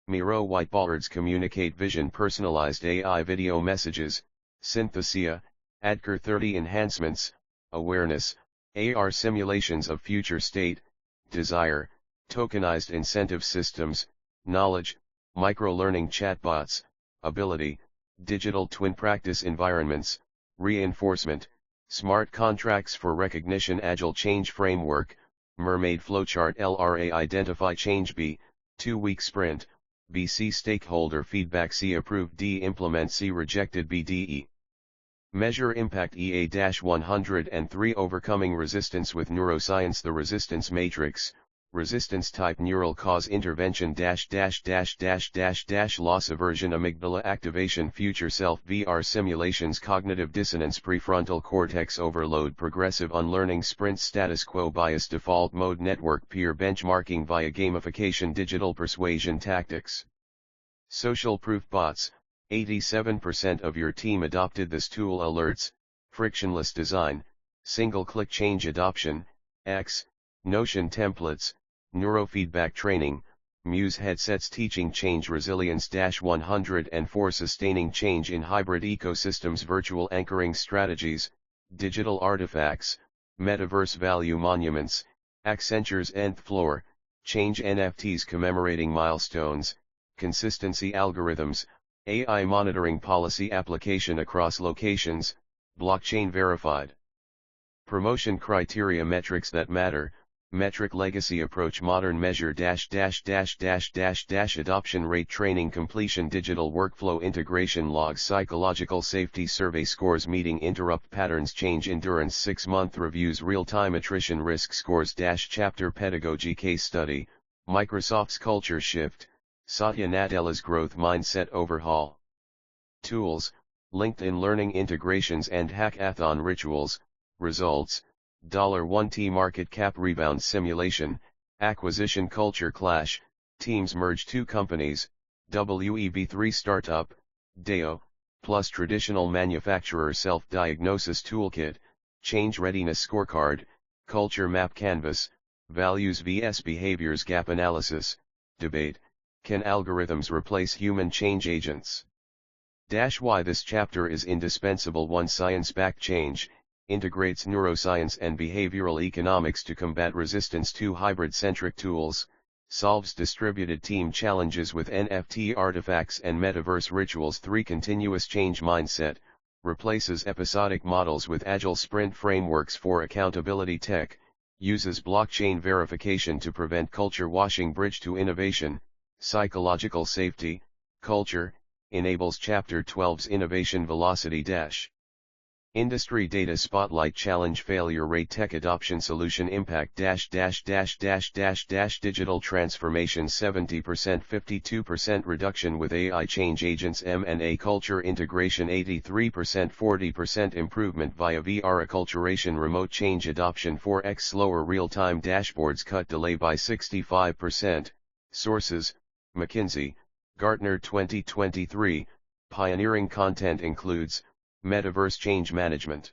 Miro Whiteboards Communicate Vision Personalized AI Video Messages, Synthesia, ADKR 30 Enhancements, Awareness, AR Simulations of Future State, Desire, Tokenized Incentive Systems, Knowledge, Micro-Learning Chatbots, Ability, Digital Twin Practice Environments, Reinforcement, Smart Contracts for Recognition Agile Change Framework, Mermaid Flowchart LRA Identify Change B, 2-week Sprint, B C Stakeholder Feedback C Approved D Implement C Rejected B D E Measure impact EA-103 Overcoming resistance with neuroscience. The resistance matrix, resistance type, neural cause, intervention loss aversion, amygdala activation, future self, VR simulations, cognitive dissonance, prefrontal cortex overload, progressive unlearning, sprint, status quo bias, default mode, network peer benchmarking via gamification, digital persuasion tactics. Social proof bots. 87% of your team adopted this tool. Alerts, frictionless design, single-click change adoption, X, Notion templates, neurofeedback training, Muse headsets, teaching change resilience. 104 Sustaining change in hybrid ecosystems, virtual anchoring strategies, digital artifacts, metaverse value monuments, Accenture's nth floor, change NFTs commemorating milestones, consistency algorithms, AI monitoring, policy application across locations, blockchain verified. Promotion criteria, metrics that matter, metric legacy approach, modern measure adoption rate, training completion, digital workflow integration, logs, psychological safety survey scores, meeting interrupt patterns, change endurance, 6-month reviews, real-time attrition risk scores. Chapter pedagogy, case study, Microsoft's culture shift, Satya Nadella's growth mindset overhaul. Tools, LinkedIn learning integrations and hackathon rituals. Results, $1T market cap rebound simulation, acquisition culture clash, teams merge 2 companies, WEB3 startup, DEO, plus traditional manufacturer self-diagnosis toolkit, change readiness scorecard, culture map canvas, values vs behaviors gap analysis, debate. Can algorithms replace human change agents? Why this chapter is indispensable. 1. Science-backed change, integrates neuroscience and behavioral economics to combat resistance. 2. Hybrid-centric tools, solves distributed team challenges with NFT artifacts and metaverse rituals. 3. Continuous change mindset, replaces episodic models with agile sprint frameworks. 4. Accountability tech, uses blockchain verification to prevent culture washing. Bridge to innovation, psychological safety, culture, enables Chapter 12's innovation velocity. Industry data spotlight, challenge failure rate, tech adoption solution impact. Digital transformation, 70% 52% reduction with AI change agents. M&A culture integration, 83% 40% improvement via VR acculturation. Remote change adoption, 4x slower real-time dashboards, cut delay by 65%. Sources, McKinsey, Gartner 2023. Pioneering content includes Metaverse change management,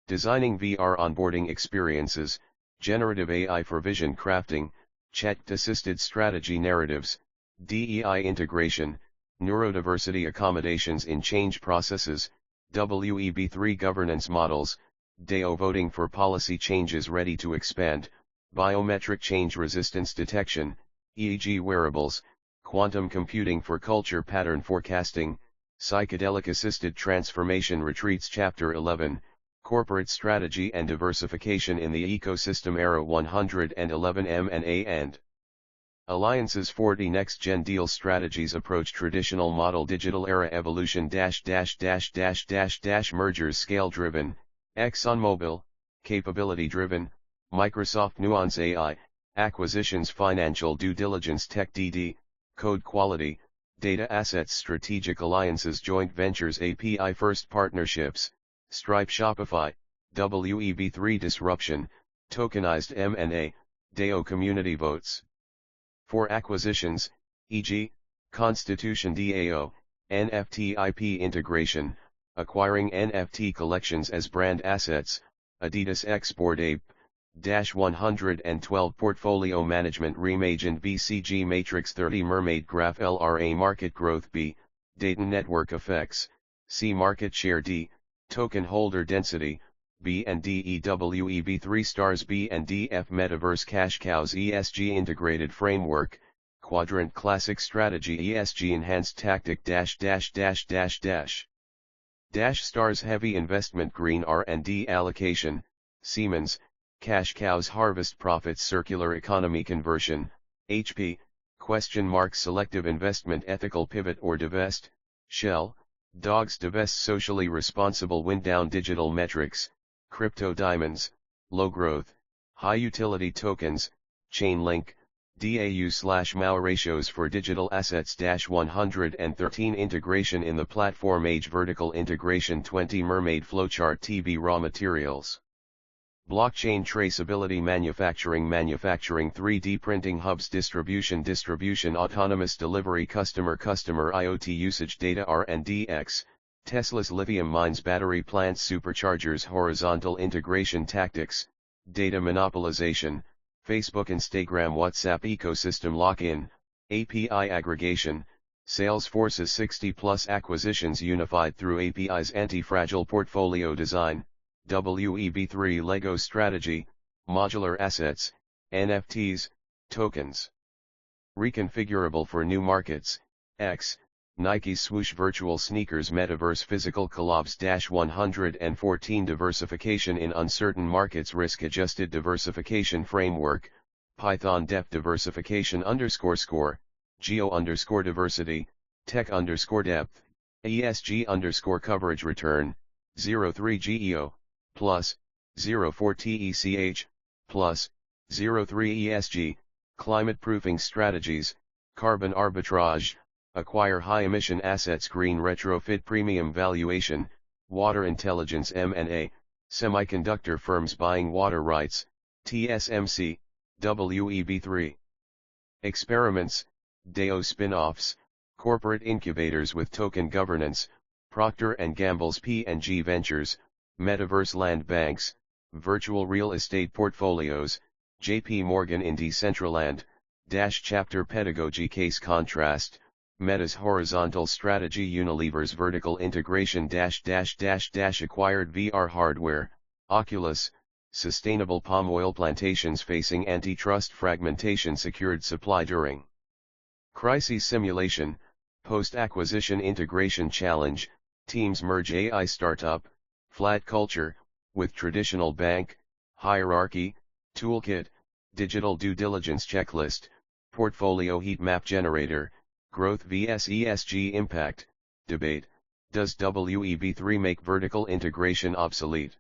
designing VR onboarding experiences, generative AI for vision crafting, chat-assisted strategy narratives, DEI integration, neurodiversity accommodations in change processes, WEB3 governance models, DEO voting for policy changes ready to expand, biometric change resistance detection, EEG wearables, quantum computing for culture pattern forecasting, psychedelic-assisted transformation retreats. Chapter 11, Corporate Strategy and Diversification in the Ecosystem Era. 111 M&A and Alliances. 40 Next-Gen Deal Strategies Approach Traditional Model Digital Era Evolution Mergers Scale-Driven, ExxonMobil, Capability-Driven, Microsoft Nuance AI, Acquisitions Financial Due Diligence Tech DD, Code Quality, Data Assets Strategic Alliances Joint Ventures API First Partnerships, Stripe Shopify, WEB3 Disruption, Tokenized M&A, DEO Community Votes. For acquisitions, e.g., Constitution DAO, NFT IP integration, acquiring NFT collections as brand assets, Adidas Export Ape, 112 Portfolio Management Reimagine BCG Matrix 30 Mermaid Graph LRA Market Growth B, Data Network Effects, C Market Share D, Token Holder Density, B and D EWEB3 Stars B and DF Metaverse Cash Cows ESG Integrated Framework, Quadrant Classic Strategy ESG Enhanced Tactic Stars Heavy Investment Green R&D Allocation, Siemens, Cash Cows Harvest Profits Circular Economy Conversion, HP, Selective Investment Ethical Pivot or Divest, Shell, Dogs to best socially responsible win down digital metrics, crypto diamonds, low growth, high utility tokens, Chainlink, DAU/MAU ratios for digital assets. 113 Integration in the platform age vertical integration. 20 Mermaid flowchart. TB raw materials, blockchain traceability, manufacturing 3D printing hubs, distribution autonomous delivery, customer IoT usage, data R&DX, Tesla's lithium mines, battery plants, superchargers, horizontal integration tactics, data monopolization, Facebook, Instagram, WhatsApp ecosystem lock-in, API aggregation, Salesforce's 60+ acquisitions unified through APIs, anti-fragile portfolio design, WEB3 Lego strategy, modular assets, NFTs, tokens. Reconfigurable for new markets, X, Nike swoosh, virtual sneakers, metaverse, physical collabs. 114 Diversification in uncertain markets, risk-adjusted diversification framework, Python depth diversification _score, geo_diversity, tech_depth, ESG_coverage return, 03 GEO, plus, 04 TECH, plus, 03 ESG, climate proofing strategies, carbon arbitrage, acquire high-emission assets, green retrofit, premium valuation, water intelligence, M&A, semiconductor firms buying water rights, TSMC, WEB3. Experiments, DAO spin-offs, corporate incubators with token governance, Procter & Gamble's P&G Ventures, metaverse land banks, virtual real estate portfolios, JP Morgan in Decentraland, chapter pedagogy, case contrast, Meta's horizontal strategy, Unilever's vertical integration acquired VR hardware, Oculus, sustainable palm oil plantations facing antitrust fragmentation, secured supply during crisis simulation, post-acquisition integration challenge, teams merge AI startup, flat culture, with traditional bank, hierarchy, toolkit, digital due diligence checklist, portfolio heat map generator, growth vs ESG impact, debate, does WEB3 make vertical integration obsolete?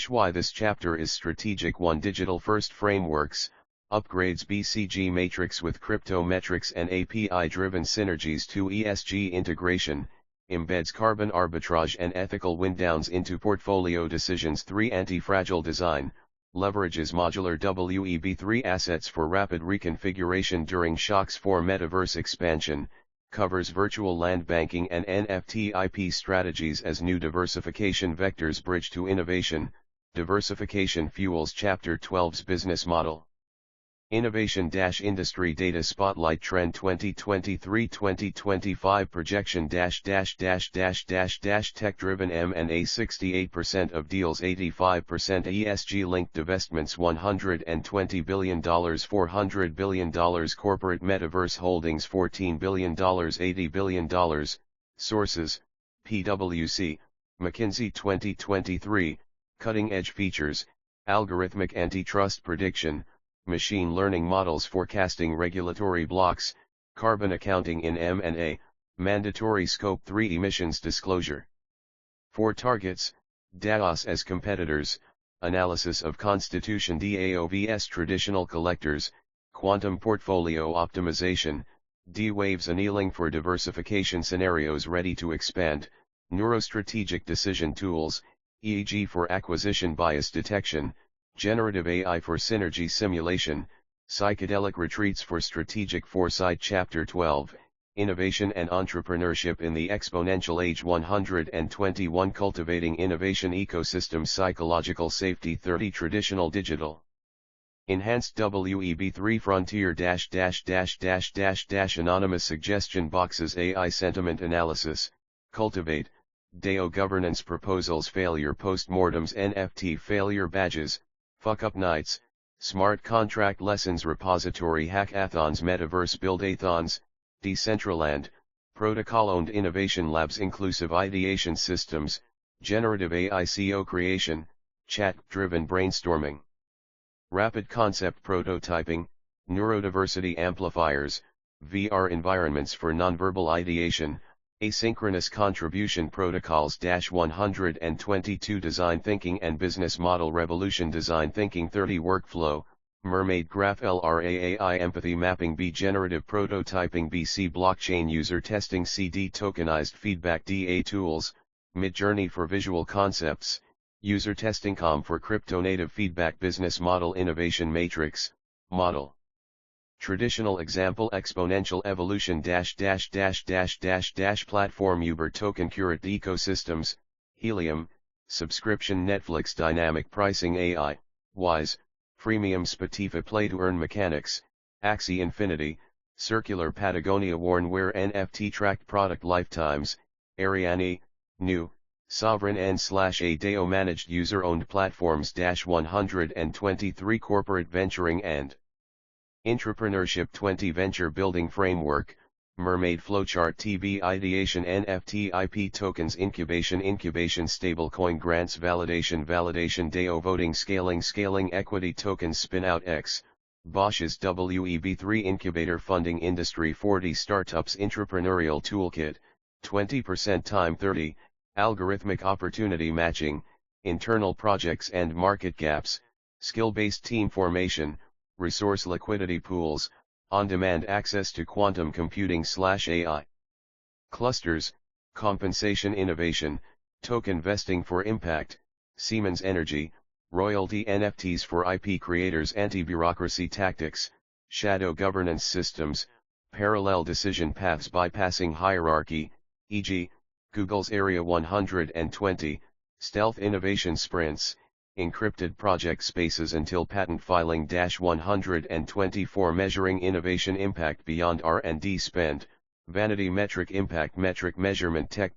Why this chapter is strategic. 1. Digital first frameworks, upgrades BCG matrix with crypto metrics and API-driven synergies. 2. ESG integration, embeds carbon arbitrage and ethical win-downs into portfolio decisions. 3. Anti-fragile design, leverages modular WEB3 assets for rapid reconfiguration during shocks. 4. Metaverse expansion, covers virtual land banking and NFT IP strategies as new diversification vectors. Bridge to innovation, diversification fuels Chapter 12's business model. Innovation-industry data spotlight, trend 2023-2025 projection tech-driven M&A, 68% of deals, 85% ESG-linked divestments, $120 billion, $400 billion corporate metaverse holdings, $14 billion, $80 billion. Sources, PwC, McKinsey. 2023, cutting-edge features, algorithmic antitrust prediction, machine learning models forecasting regulatory blocks, carbon accounting in M&A, mandatory Scope 3 emissions disclosure. 4 targets, DAOs as competitors, analysis of constitution, DAO vs traditional collectors, quantum portfolio optimization, D-waves annealing for diversification scenarios ready to expand, neurostrategic decision tools, EEG for acquisition bias detection, generative AI for synergy simulation, psychedelic retreats for strategic foresight. Chapter 12, Innovation and Entrepreneurship in the Exponential Age. 121 Cultivating Innovation Ecosystems, Psychological Safety. 30 Traditional Digital Enhanced WEB3 Frontier Anonymous Suggestion Boxes, AI Sentiment Analysis, Cultivate, DAO Governance Proposals, Failure Postmortems, NFT Failure Badges, Fuck Up Nights, Smart Contract Lessons Repository, Hackathons, Metaverse Build-a-thons, Decentraland, Protocol-owned Innovation Labs, Inclusive Ideation Systems, Generative AI CO Creation, Chat-driven Brainstorming, Rapid Concept Prototyping, Neurodiversity Amplifiers, VR Environments for Nonverbal Ideation, Asynchronous Contribution Protocols 122 Design Thinking and Business Model Revolution Design Thinking 30 Workflow, Mermaid Graph LRAAI Empathy Mapping B Generative Prototyping BC Blockchain User Testing CD Tokenized Feedback DA Tools, Midjourney for Visual Concepts, User Testing Com for Crypto Native Feedback Business Model Innovation Matrix, Model Traditional Example Exponential Evolution Platform Uber Token Curate Ecosystems, Helium, Subscription Netflix Dynamic Pricing AI, Wise, Freemium Spotify Play to Earn Mechanics, Axie Infinity, Circular Patagonia Worn Wear NFT Tracked Product Lifetimes, Ariane, New, Sovereign N/Adeo Managed User-Owned Platforms 123 Corporate Venturing and Entrepreneurship 20 Venture Building Framework, Mermaid Flowchart TV Ideation NFT IP Tokens Incubation Stablecoin Grants Validation DAO Voting Scaling Equity Tokens Spinout X, Bosch's WEB3 Incubator Funding Industry 40 Startups Entrepreneurial Toolkit, 20% Time 30, Algorithmic Opportunity Matching, Internal Projects and Market Gaps, Skill-Based Team Formation, Resource Liquidity Pools, On-Demand Access to Quantum Computing/AI. Clusters, Compensation Innovation, Token Vesting for Impact, Siemens Energy, Royalty NFTs for IP Creators Anti-Bureaucracy Tactics, Shadow Governance Systems, Parallel Decision Paths Bypassing Hierarchy, e.g., Google's Area 120, Stealth Innovation Sprints, Encrypted Project Spaces until Patent Filing 124 Measuring Innovation Impact Beyond R&D Spend, Vanity Metric Impact Metric Measurement Tech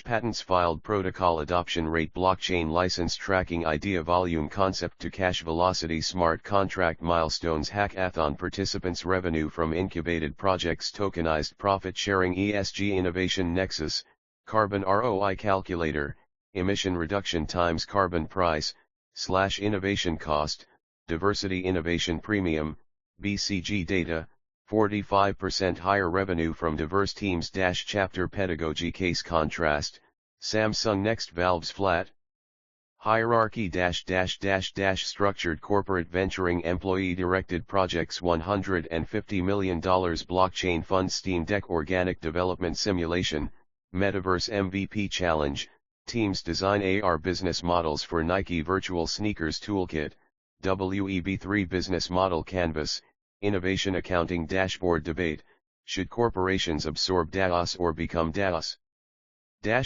Patents Filed Protocol Adoption Rate Blockchain License Tracking Idea Volume Concept to Cash Velocity Smart Contract Milestones Hackathon Participants Revenue from Incubated Projects Tokenized Profit Sharing ESG Innovation Nexus, Carbon ROI Calculator, Emission Reduction times Carbon Price, /Innovation Cost, Diversity Innovation Premium, BCG Data, 45% higher revenue from diverse teams - Chapter Pedagogy Case Contrast, Samsung Next Valves Flat, Hierarchy - Structured Corporate Venturing Employee Directed Projects $150 million Blockchain Fund Steam Deck Organic Development Simulation, Metaverse MVP Challenge, Teams Design AR Business Models for Nike Virtual Sneakers Toolkit, WEB3 Business Model Canvas, Innovation Accounting Dashboard Debate, Should Corporations Absorb DAOs or Become DAOs?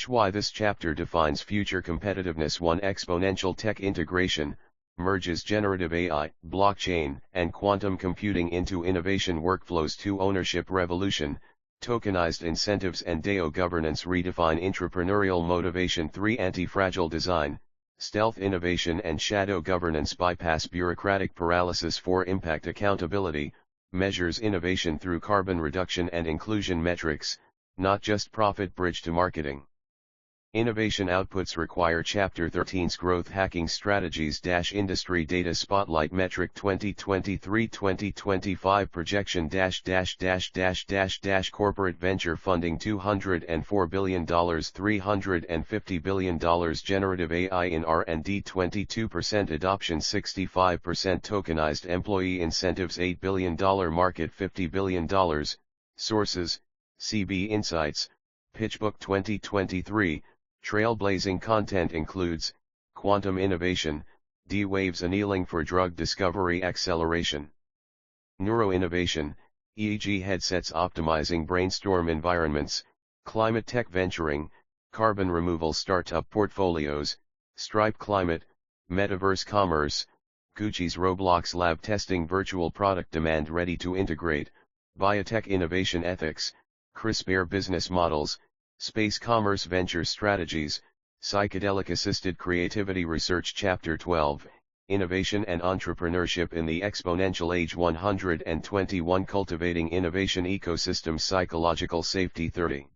Why this chapter defines future competitiveness. 1. Exponential tech integration, merges generative AI, blockchain, and quantum computing into innovation workflows. 2. Ownership revolution, tokenized incentives and DAO governance redefine entrepreneurial motivation. 3. Anti-fragile design, stealth innovation and shadow governance bypass bureaucratic paralysis. 4. Impact accountability, measures innovation through carbon reduction and inclusion metrics, not just profit. Bridge to marketing. Innovation outputs require Chapter 13's Growth Hacking Strategies - Industry Data Spotlight Metric 2023-2025 Projection - Corporate Venture Funding $204 billion $350 billion Generative AI in R&D 22% Adoption 65% Tokenized Employee Incentives $8 billion Market $50 billion Sources, CB Insights, PitchBook 2023. Trailblazing content includes, Quantum Innovation, D-Waves Annealing for Drug Discovery Acceleration. Neuro-innovation, EEG headsets optimizing brainstorm environments, Climate Tech Venturing, Carbon Removal Startup Portfolios, Stripe Climate, Metaverse Commerce, Gucci's Roblox Lab Testing Virtual Product Demand Ready to Integrate, Biotech Innovation Ethics, CRISPR Business Models, Space Commerce Venture Strategies, Psychedelic Assisted Creativity Research. Chapter 12, Innovation and Entrepreneurship in the Exponential Age. 121 Cultivating Innovation Ecosystems Psychological Safety. 30.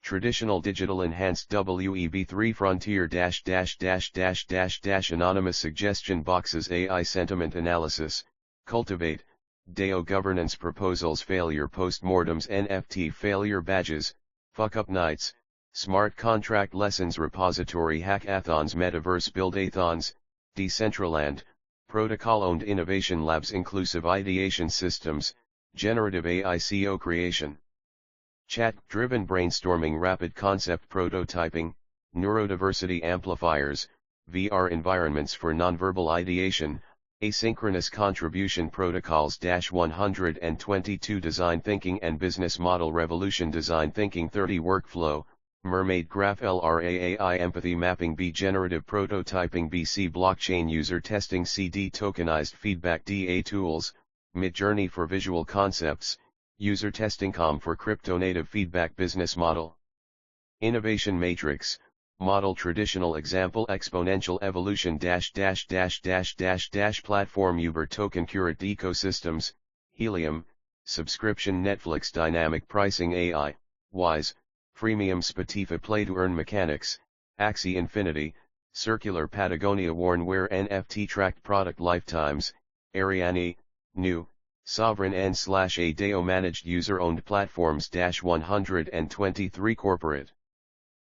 Traditional Digital Enhanced WEB3 Frontier - Anonymous Suggestion Boxes AI Sentiment Analysis, Cultivate, DEO governance proposals, failure postmortems, NFT failure badges, fuck-up nights, smart contract lessons, repository hackathons, metaverse build-a-thons, Decentraland, protocol-owned innovation labs, inclusive ideation systems, generative AI CO creation, chat-driven brainstorming, rapid concept prototyping, neurodiversity amplifiers, VR environments for nonverbal ideation, asynchronous contribution protocols. 122 Design thinking and business model revolution, design thinking 30 workflow, mermaid graph, LRAAI empathy mapping, B generative prototyping, BC blockchain user testing, CD tokenized feedback, DA tools, Midjourney for visual concepts, user testing, COM for crypto native feedback, business model innovation matrix, model traditional example, exponential evolution platform, Uber token, curate ecosystems, Helium, subscription, Netflix, dynamic pricing, AI, Wise, freemium, Spotify, play to earn mechanics, Axie Infinity, circular, Patagonia, worn wear, NFT tracked product lifetimes, Ariane, new, sovereign n/a DEO managed user owned platforms. 123 corporate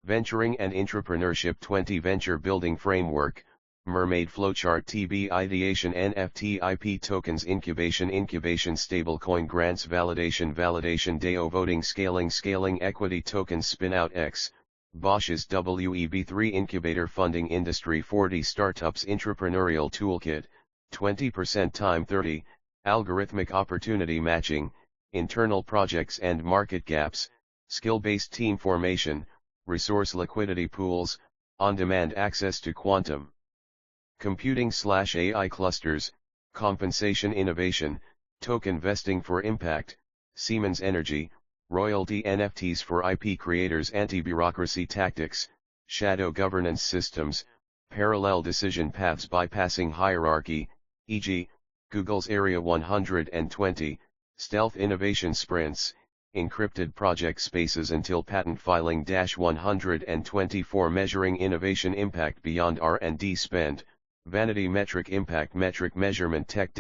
venturing and entrepreneurship, 20 venture building framework, mermaid flowchart, TB ideation, NFT IP tokens, incubation stablecoin grants, validation DEO voting, scaling equity tokens, spinout X, Bosch's WEB3 incubator funding, industry 40 startups, entrepreneurial toolkit, 20% time 30, algorithmic opportunity matching, internal projects and market gaps, skill-based team formation, resource liquidity pools, on-demand access to quantum computing/AI clusters, compensation innovation, token vesting for impact, Siemens Energy, royalty NFTs for IP creators, anti-bureaucracy tactics, shadow governance systems, parallel decision paths, bypassing hierarchy, e.g., Google's Area 120, stealth innovation sprints, encrypted project spaces until patent filing. 124 measuring innovation impact beyond R&D spend, vanity metric impact metric measurement tech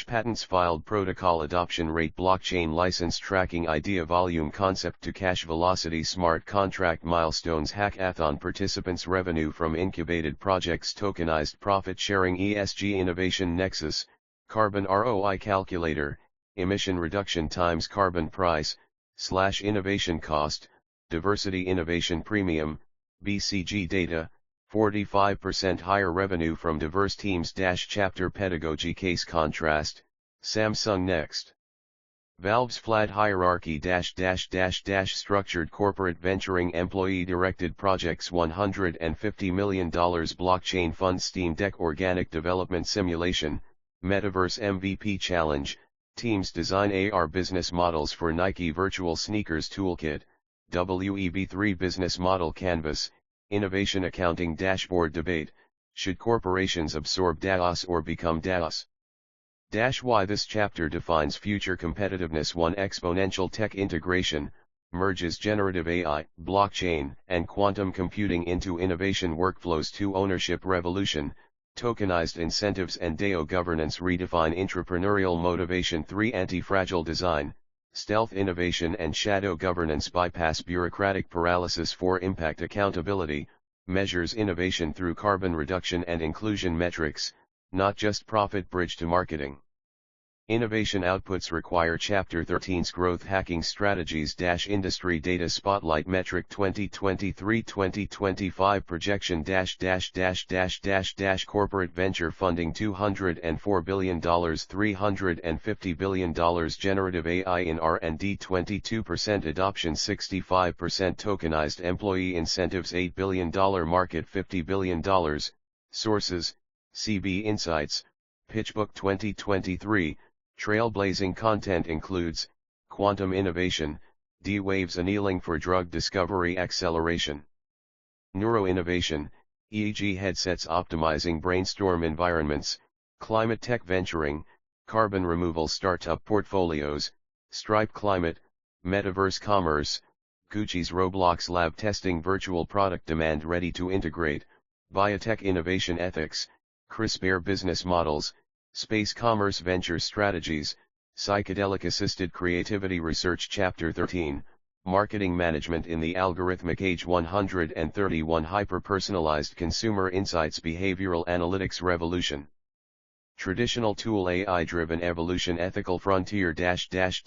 patents filed, protocol adoption rate, blockchain license tracking, idea volume, concept to cash velocity, smart contract milestones, hackathon participants, revenue from incubated projects, tokenized profit sharing, ESG innovation nexus, carbon ROI calculator, emission reduction times carbon price, / innovation cost, diversity innovation premium, BCG data, 45% higher revenue from diverse teams. Chapter pedagogy case contrast, Samsung next. Valve's flat hierarchy -- structured corporate venturing employee directed projects, $150 million blockchain fund, Steam Deck organic development simulation, metaverse MVP challenge, teams design AR business models for Nike virtual sneakers toolkit, WEB3 business model canvas, innovation accounting dashboard debate, should corporations absorb DAOs or become DAOs? Why this chapter defines future competitiveness. 1. Exponential tech integration, merges generative AI, blockchain, and quantum computing into innovation workflows. 2. Ownership revolution, tokenized incentives and DEO governance redefine entrepreneurial motivation. 3. Anti-fragile design, stealth innovation and shadow governance bypass bureaucratic paralysis. 4. Impact accountability, measures innovation through carbon reduction and inclusion metrics, not just profit bridge to marketing. Innovation outputs require Chapter 13's growth hacking strategies -- industry data spotlight metric 2023-2025 projection -- corporate venture funding $204 billion, $350 billion generative AI in R&D 22% adoption 65% tokenized employee incentives $8 billion market $50 billion, sources, CB Insights, PitchBook 2023. Trailblazing content includes, quantum innovation, D-Waves annealing for drug discovery acceleration. Neuro-innovation, EEG headsets optimizing brainstorm environments, climate tech venturing, carbon removal startup portfolios, Stripe climate, metaverse commerce, Gucci's Roblox lab testing virtual product demand ready to integrate, biotech innovation ethics, CRISPR business models, Space Commerce Venture Strategies, Psychedelic-Assisted Creativity Research Chapter 13, Marketing Management in the Algorithmic Age 131 Hyper-Personalized Consumer Insights Behavioral Analytics Revolution. Traditional Tool AI-Driven Evolution Ethical Frontier Focus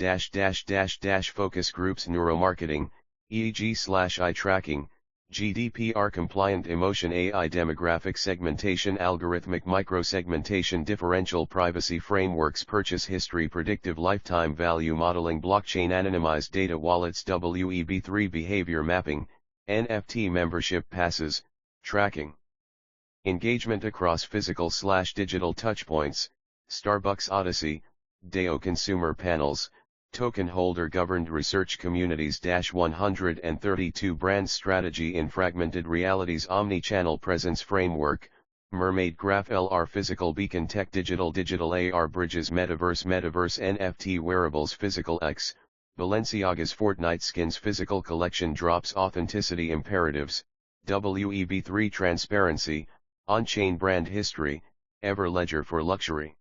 Groups Neuromarketing, EEG/eye Tracking, GDPR Compliant Emotion AI Demographic Segmentation Algorithmic Microsegmentation Differential Privacy Frameworks Purchase History Predictive Lifetime Value Modeling Blockchain Anonymized Data Wallets WEB3 Behavior Mapping, NFT Membership Passes, Tracking. Engagement across physical/digital touchpoints, Starbucks Odyssey, DAO Consumer Panels, Token Holder Governed Research Communities 132 Brand Strategy in Fragmented Realities Omni-Channel Presence Framework, Mermaid Graph LR Physical Beacon Tech Digital AR Bridges Metaverse NFT Wearables Physical X, Balenciaga's Fortnite Skins Physical Collection Drops Authenticity Imperatives, WEB3 Transparency, On-Chain Brand History, Everledger for Luxury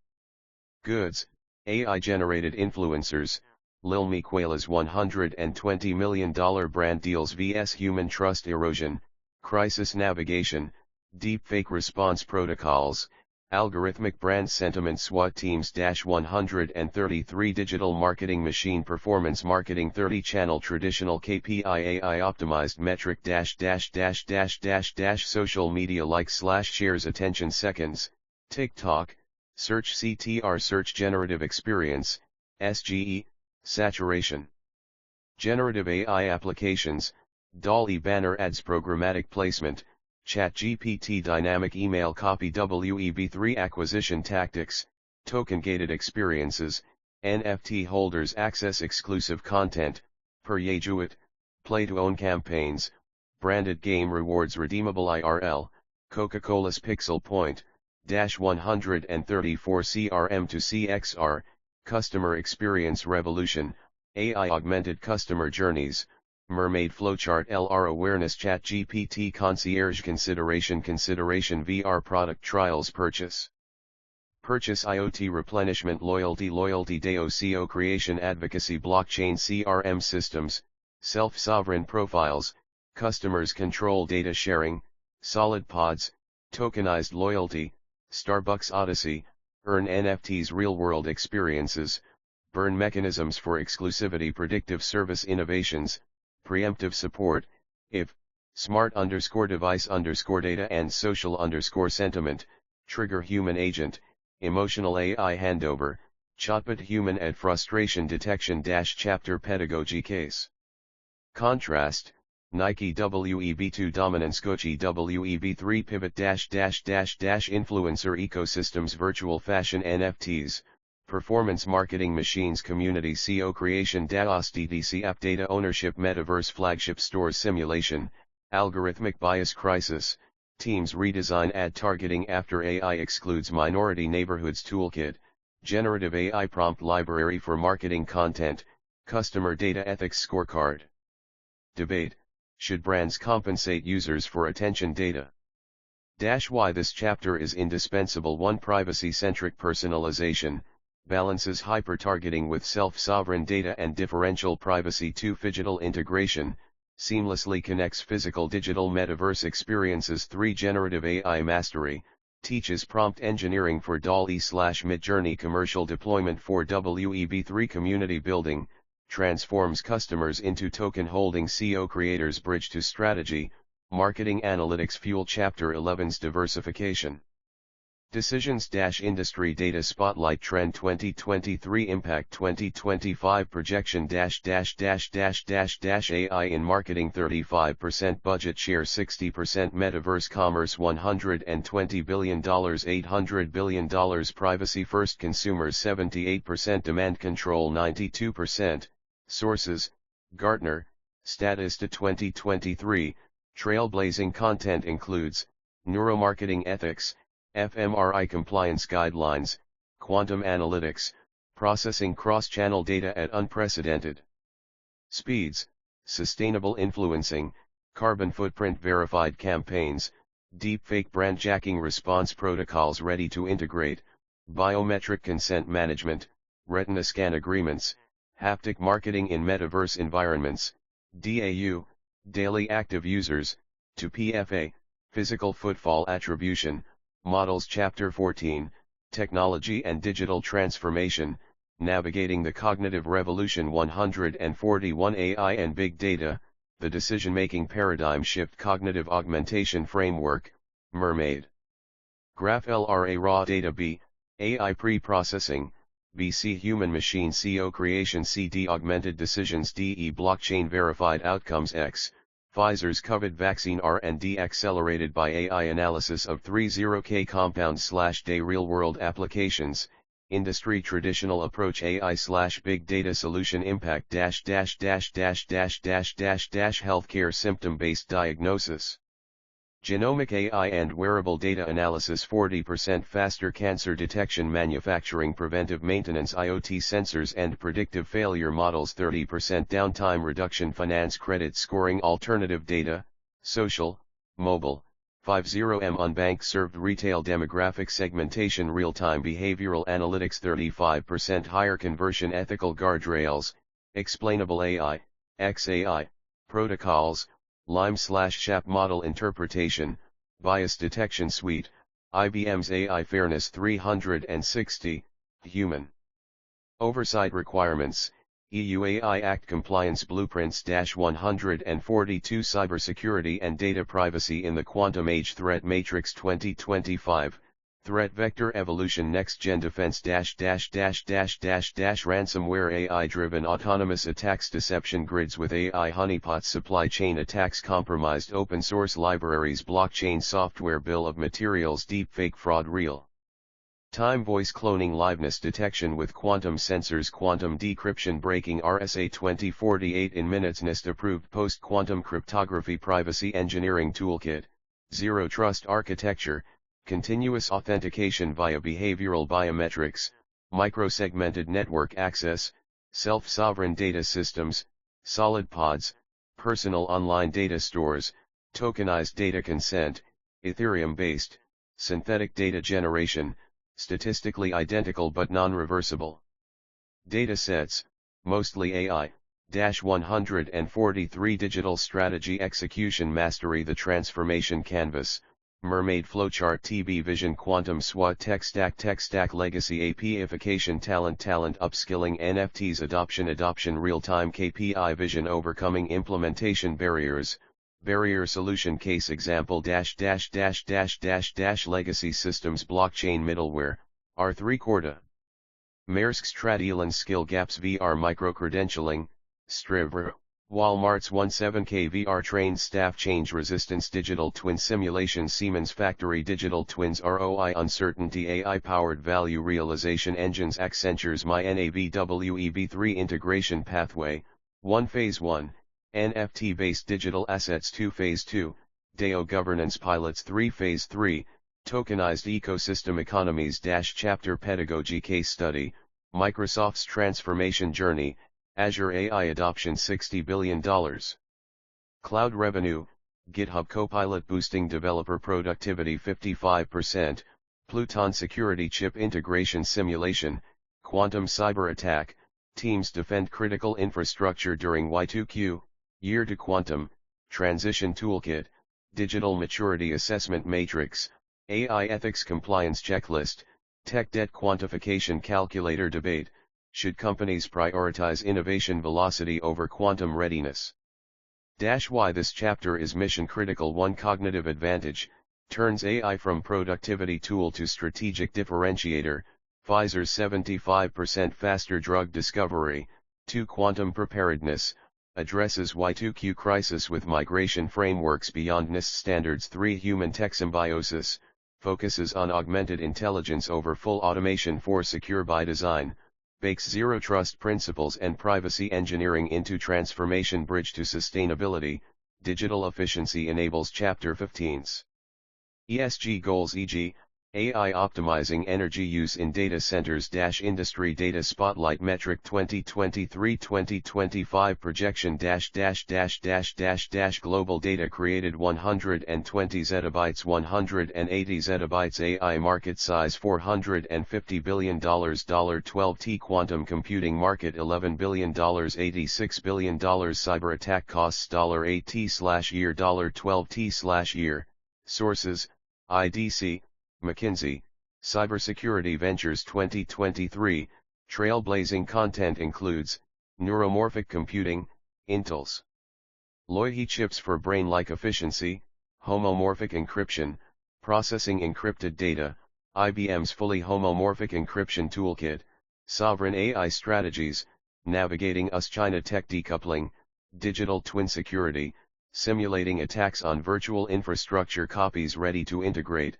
Goods, AI-Generated Influencers, Lil Miquela's $120 million brand deals vs Human Trust Erosion, Crisis Navigation, Deepfake Response Protocols, Algorithmic Brand Sentiment SWAT Teams 133 Digital Marketing Machine Performance Marketing 30 Channel Traditional KPI AI Optimized Metric Social Media Likes/Shares Attention Seconds, TikTok, Search CTR Search Generative Experience, SGE, Saturation. Generative AI Applications, DALL-E Banner Ads Programmatic Placement, ChatGPT Dynamic Email Copy WEB3 Acquisition Tactics, Token-Gated Experiences, NFT Holders Access Exclusive Content, Per-Yejuit, Play-to-Own Campaigns, Branded Game Rewards Redeemable IRL, Coca-Cola's Pixel Point, 134 CRM to CXR, Customer Experience Revolution, AI Augmented Customer Journeys, Mermaid Flowchart LR Awareness ChatGPT Concierge Consideration VR Product Trials Purchase IoT Replenishment Loyalty DAO CO Creation Advocacy Blockchain CRM Systems, Self-Sovereign Profiles, Customers Control Data Sharing, Solid Pods, Tokenized Loyalty, Starbucks Odyssey, Earn NFTs Real-World Experiences, Burn Mechanisms for Exclusivity Predictive Service Innovations, Preemptive Support, if, smart_device_data and social_sentiment, Trigger Human Agent, Emotional AI Handover, Chatbot Human Ed Frustration Detection Chapter Pedagogy Case. Contrast, Nike WEB2 Dominance Gucci WEB3 Pivot Influencer Ecosystems Virtual Fashion NFTs, Performance Marketing Machines Community CO Creation DAOS DDC App Data Ownership Metaverse Flagship Stores Simulation, Algorithmic Bias Crisis, Teams Redesign Ad Targeting After AI Excludes Minority Neighborhoods Toolkit, Generative AI Prompt Library for Marketing Content, Customer Data Ethics Scorecard. Debate, should brands compensate users for attention data? Why this chapter is indispensable. 1. Privacy-centric personalization, balances hyper-targeting with self-sovereign data and differential privacy. 2. Phygital integration, seamlessly connects physical-digital metaverse experiences. 3. Generative AI mastery, teaches prompt engineering for DALL-E/Midjourney commercial deployment. 4. WEB3 community building, transforms customers into token-holding CO creators. Bridge to strategy, marketing analytics fuel. Chapter 11's diversification. Decisions Industry Data Spotlight Trend 2023 Impact 2025 Projection AI in Marketing 35% Budget Share 60% Metaverse Commerce $120 billion $800 billion Privacy First Consumers 78% Demand Control 92%. Sources, Gartner, Statista 2023, Trailblazing content includes, Neuromarketing Ethics, fMRI Compliance Guidelines, Quantum Analytics, Processing Cross-Channel Data at Unprecedented Speeds, Sustainable Influencing, Carbon Footprint Verified Campaigns, Deepfake Brandjacking Response Protocols Ready to Integrate, biometric consent management, retina scan agreements, haptic marketing in metaverse environments, DAU, daily active users, to PFA, physical footfall attribution, models chapter 14, technology and digital transformation, navigating the cognitive revolution 141 AI and big data, the decision-making paradigm shift cognitive augmentation framework, Mermaid. Graph LRA raw data B, AI pre-processing, BC human machine CO creation CD augmented decisions DE blockchain verified outcomes X, Pfizer's COVID vaccine R&D accelerated by AI analysis of 30K compounds/day real-world applications, industry traditional approach AI/big data solution impact healthcare symptom-based diagnosis. Genomic AI and wearable data analysis 40% faster cancer detection manufacturing preventive maintenance IoT sensors and predictive failure models 30% downtime reduction finance credit scoring alternative data, social, mobile, 50M unbanked served retail demographic segmentation real-time behavioral analytics 35% higher conversion ethical guardrails, explainable AI, XAI, protocols, LIME/SHAP model interpretation, bias detection suite, IBM's AI Fairness 360, human oversight requirements, EU AI Act Compliance Blueprints 142 Cybersecurity and Data Privacy in the Quantum Age Threat Matrix 2025, Threat Vector Evolution Next Gen Defense Ransomware AI-driven autonomous attacks Deception grids with AI honeypots Supply chain attacks Compromised open source libraries Blockchain software Bill of materials Deepfake fraud Real time voice cloning Liveness detection with quantum sensors Quantum decryption breaking RSA 2048 in minutes NIST approved post-quantum cryptography Privacy engineering toolkit, Zero Trust architecture, continuous authentication via behavioral biometrics, microsegmented network access, self-sovereign data systems, solid pods, personal online data stores, tokenized data consent, Ethereum-based, synthetic data generation, statistically identical but non-reversible data sets, mostly AI, 143 Digital Strategy Execution Mastery The Transformation Canvas, Mermaid Flowchart TB Vision Quantum SWOT Tech Stack Legacy APification Talent Upskilling NFTs Adoption Real-time KPI Vision Overcoming Implementation Barrier Solution Case Example Legacy Systems Blockchain Middleware, R3 Corda. Maersk Strategiland Skill Gaps VR Microcredentialing, Strivr. Walmart's 17K VR trained staff change resistance digital twin simulation Siemens factory digital twins ROI uncertainty AI powered value realization engines Accenture's MyNAVWEB3 integration pathway, 1 Phase 1, NFT based digital assets 2 Phase 2, DAO governance pilots 3 Phase 3, tokenized ecosystem economies chapter pedagogy case study, Microsoft's transformation journey, Azure AI adoption $60 billion. Cloud revenue, GitHub Copilot boosting developer productivity 55%, Pluton security chip integration simulation, quantum cyber attack, teams defend critical infrastructure during Y2Q, year to quantum, transition toolkit, digital maturity assessment matrix, AI ethics compliance checklist, tech debt quantification calculator debate. Should companies prioritize innovation velocity over quantum readiness? Why this chapter is mission critical. 1 Cognitive advantage, turns AI from productivity tool to strategic differentiator, Pfizer's 75% faster drug discovery. 2 Quantum preparedness, addresses Y2Q crisis with migration frameworks beyond NIST standards. 3 Human tech symbiosis, focuses on augmented intelligence over full automation. 4 Secure by design, bakes zero trust principles and privacy engineering into transformation bridge to sustainability, digital efficiency enables chapter 15's ESG goals e.g., AI optimizing energy use in data centers. Industry data spotlight metric 2023-2025 projection global data created 120 zettabytes 180 zettabytes AI market size $450 billion $12T quantum computing market $11 billion $86 billion cyber attack costs $8T/year $12T/year sources IDC McKinsey, Cybersecurity Ventures 2023, trailblazing content includes, neuromorphic computing, Intel's Loihi chips for brain-like efficiency, homomorphic encryption, processing encrypted data, IBM's fully homomorphic encryption toolkit, sovereign AI strategies, navigating US-China tech decoupling, digital twin security, simulating attacks on virtual infrastructure copies ready to integrate,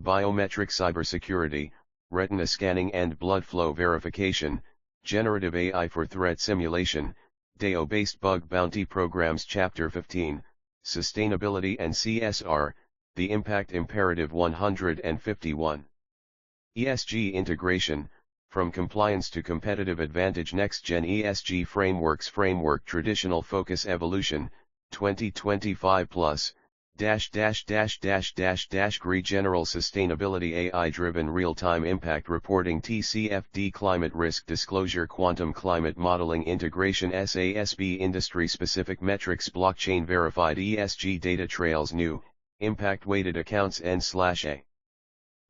biometric cybersecurity, retina scanning and blood flow verification, generative AI for threat simulation, DEO-based bug bounty programs. Chapter 15, Sustainability and CSR, The Impact Imperative 151. ESG integration, from compliance to competitive advantage. Next-gen ESG frameworks. Framework traditional focus evolution, 2025 plus. GRI General Sustainability AI-driven real-time impact reporting TCFD climate risk disclosure quantum climate modeling integration SASB industry-specific metrics blockchain verified ESG data trails new, impact-weighted accounts N/A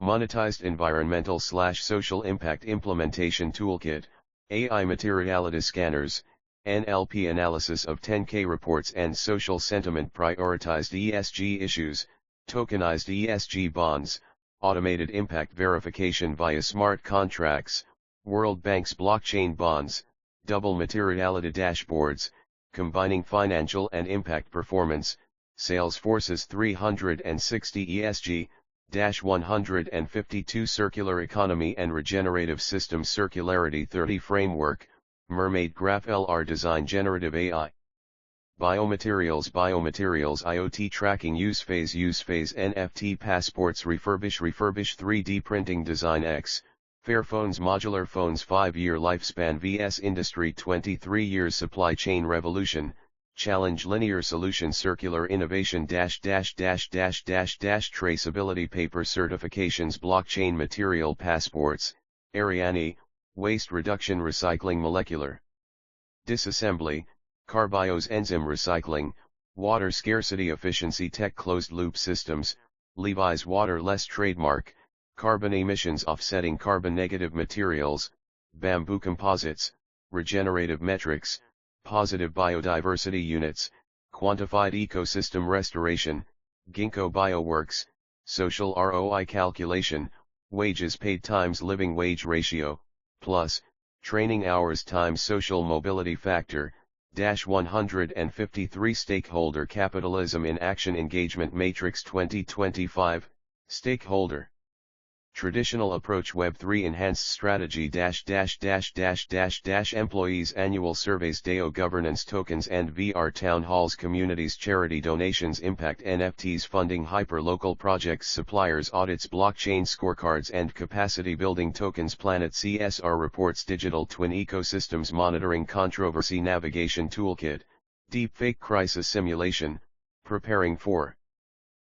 monetized environmental/social impact implementation toolkit, AI materiality scanners, NLP analysis of 10K reports and social sentiment prioritized ESG issues, tokenized ESG bonds, automated impact verification via smart contracts, World Bank's blockchain bonds, double materiality dashboards, combining financial and impact performance, Salesforce's 360 ESG-152 circular economy and regenerative systems circularity 30 framework, Mermaid Graph LR design generative AI. Biomaterials IoT tracking use phase NFT passports refurbish 3D printing design X, Fairphones modular phones 5-year lifespan vs industry 23 years supply chain revolution, challenge linear solution circular innovation traceability paper certifications blockchain material passports, Ariane, waste reduction recycling molecular disassembly, Carbios enzyme recycling, water scarcity efficiency tech closed loop systems, Levi's waterless trademark, carbon emissions offsetting carbon negative materials, bamboo composites, regenerative metrics, positive biodiversity units, quantified ecosystem restoration, Ginkgo Bioworks, social ROI calculation, wages paid times living wage ratio, plus, training hours times social mobility factor, 153 stakeholder capitalism in action engagement matrix 2025, stakeholder. Traditional approach Web3 enhanced strategy employees annual surveys DEO governance tokens and VR town halls communities charity donations impact NFTs funding hyperlocal projects suppliers audits blockchain scorecards and capacity building tokens planet CSR reports digital twin ecosystems monitoring controversy navigation toolkit, deepfake crisis simulation, preparing for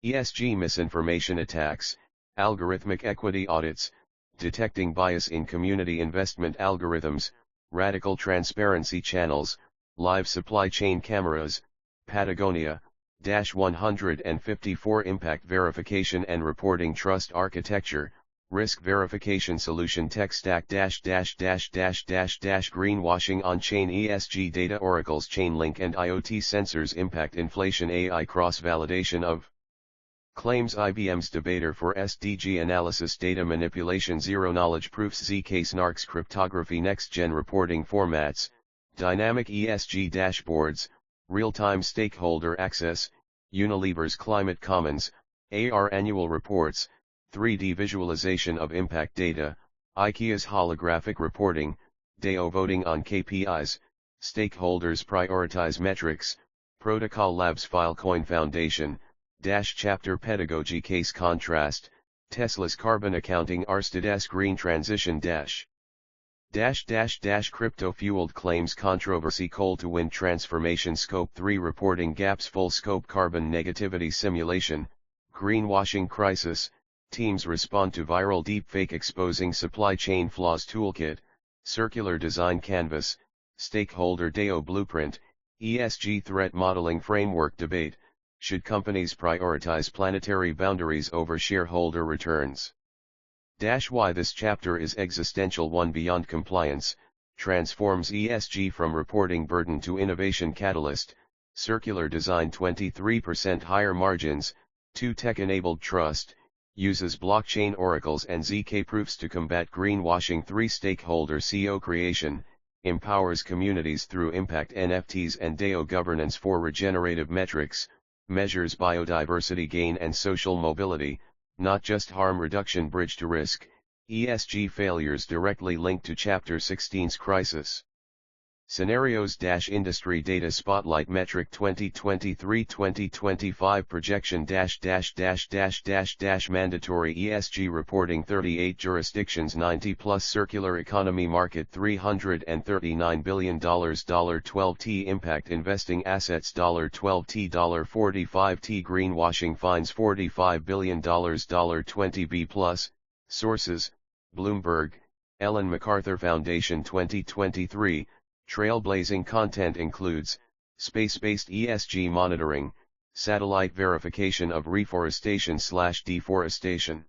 ESG misinformation attacks, algorithmic equity audits, detecting bias in community investment algorithms, radical transparency channels, live supply chain cameras, Patagonia, 154 impact verification and reporting trust architecture, risk verification solution tech stack greenwashing on-chain ESG data oracles Chainlink and IoT sensors impact inflation AI cross-validation of claims IBM's debater for SDG analysis data manipulation zero knowledge proofs ZK snarks cryptography next-gen reporting formats, dynamic ESG dashboards, real-time stakeholder access, Unilever's climate commons, AR annual reports, 3D visualization of impact data, IKEA's holographic reporting, DEO voting on KPIs, stakeholders prioritize metrics, Protocol Labs Filecoin Foundation, chapter pedagogy case contrast, Tesla's carbon accounting Arsted's green transition crypto-fueled claims controversy coal to wind transformation scope 3 reporting gaps full scope carbon negativity simulation, greenwashing crisis, teams respond to viral deepfake exposing supply chain flaws toolkit, circular design canvas, stakeholder DEO blueprint, ESG threat modeling framework debate, should companies prioritize planetary boundaries over shareholder returns? Why this chapter is existential. 1 Beyond compliance, transforms ESG from reporting burden to innovation catalyst, circular design 23% higher margins. 2 Tech-enabled trust, uses blockchain oracles and ZK proofs to combat greenwashing. 3 Stakeholder CO creation, empowers communities through impact NFTs and DEO governance. 4 Regenerative metrics, measures biodiversity gain and social mobility, not just harm reduction. Bridge to risk, ESG failures directly linked to Chapter 16's crisis. Scenarios - Industry Data Spotlight Metric 2023-2025 Projection - Mandatory ESG Reporting 38 Jurisdictions 90+ Circular Economy Market $339 billion $12T Impact Investing Assets $12T $45T Greenwashing Fines $45 billion $20B+. Sources, Bloomberg, Ellen MacArthur Foundation 2023. Trailblazing content includes, space-based ESG monitoring, satellite verification of reforestation/deforestation.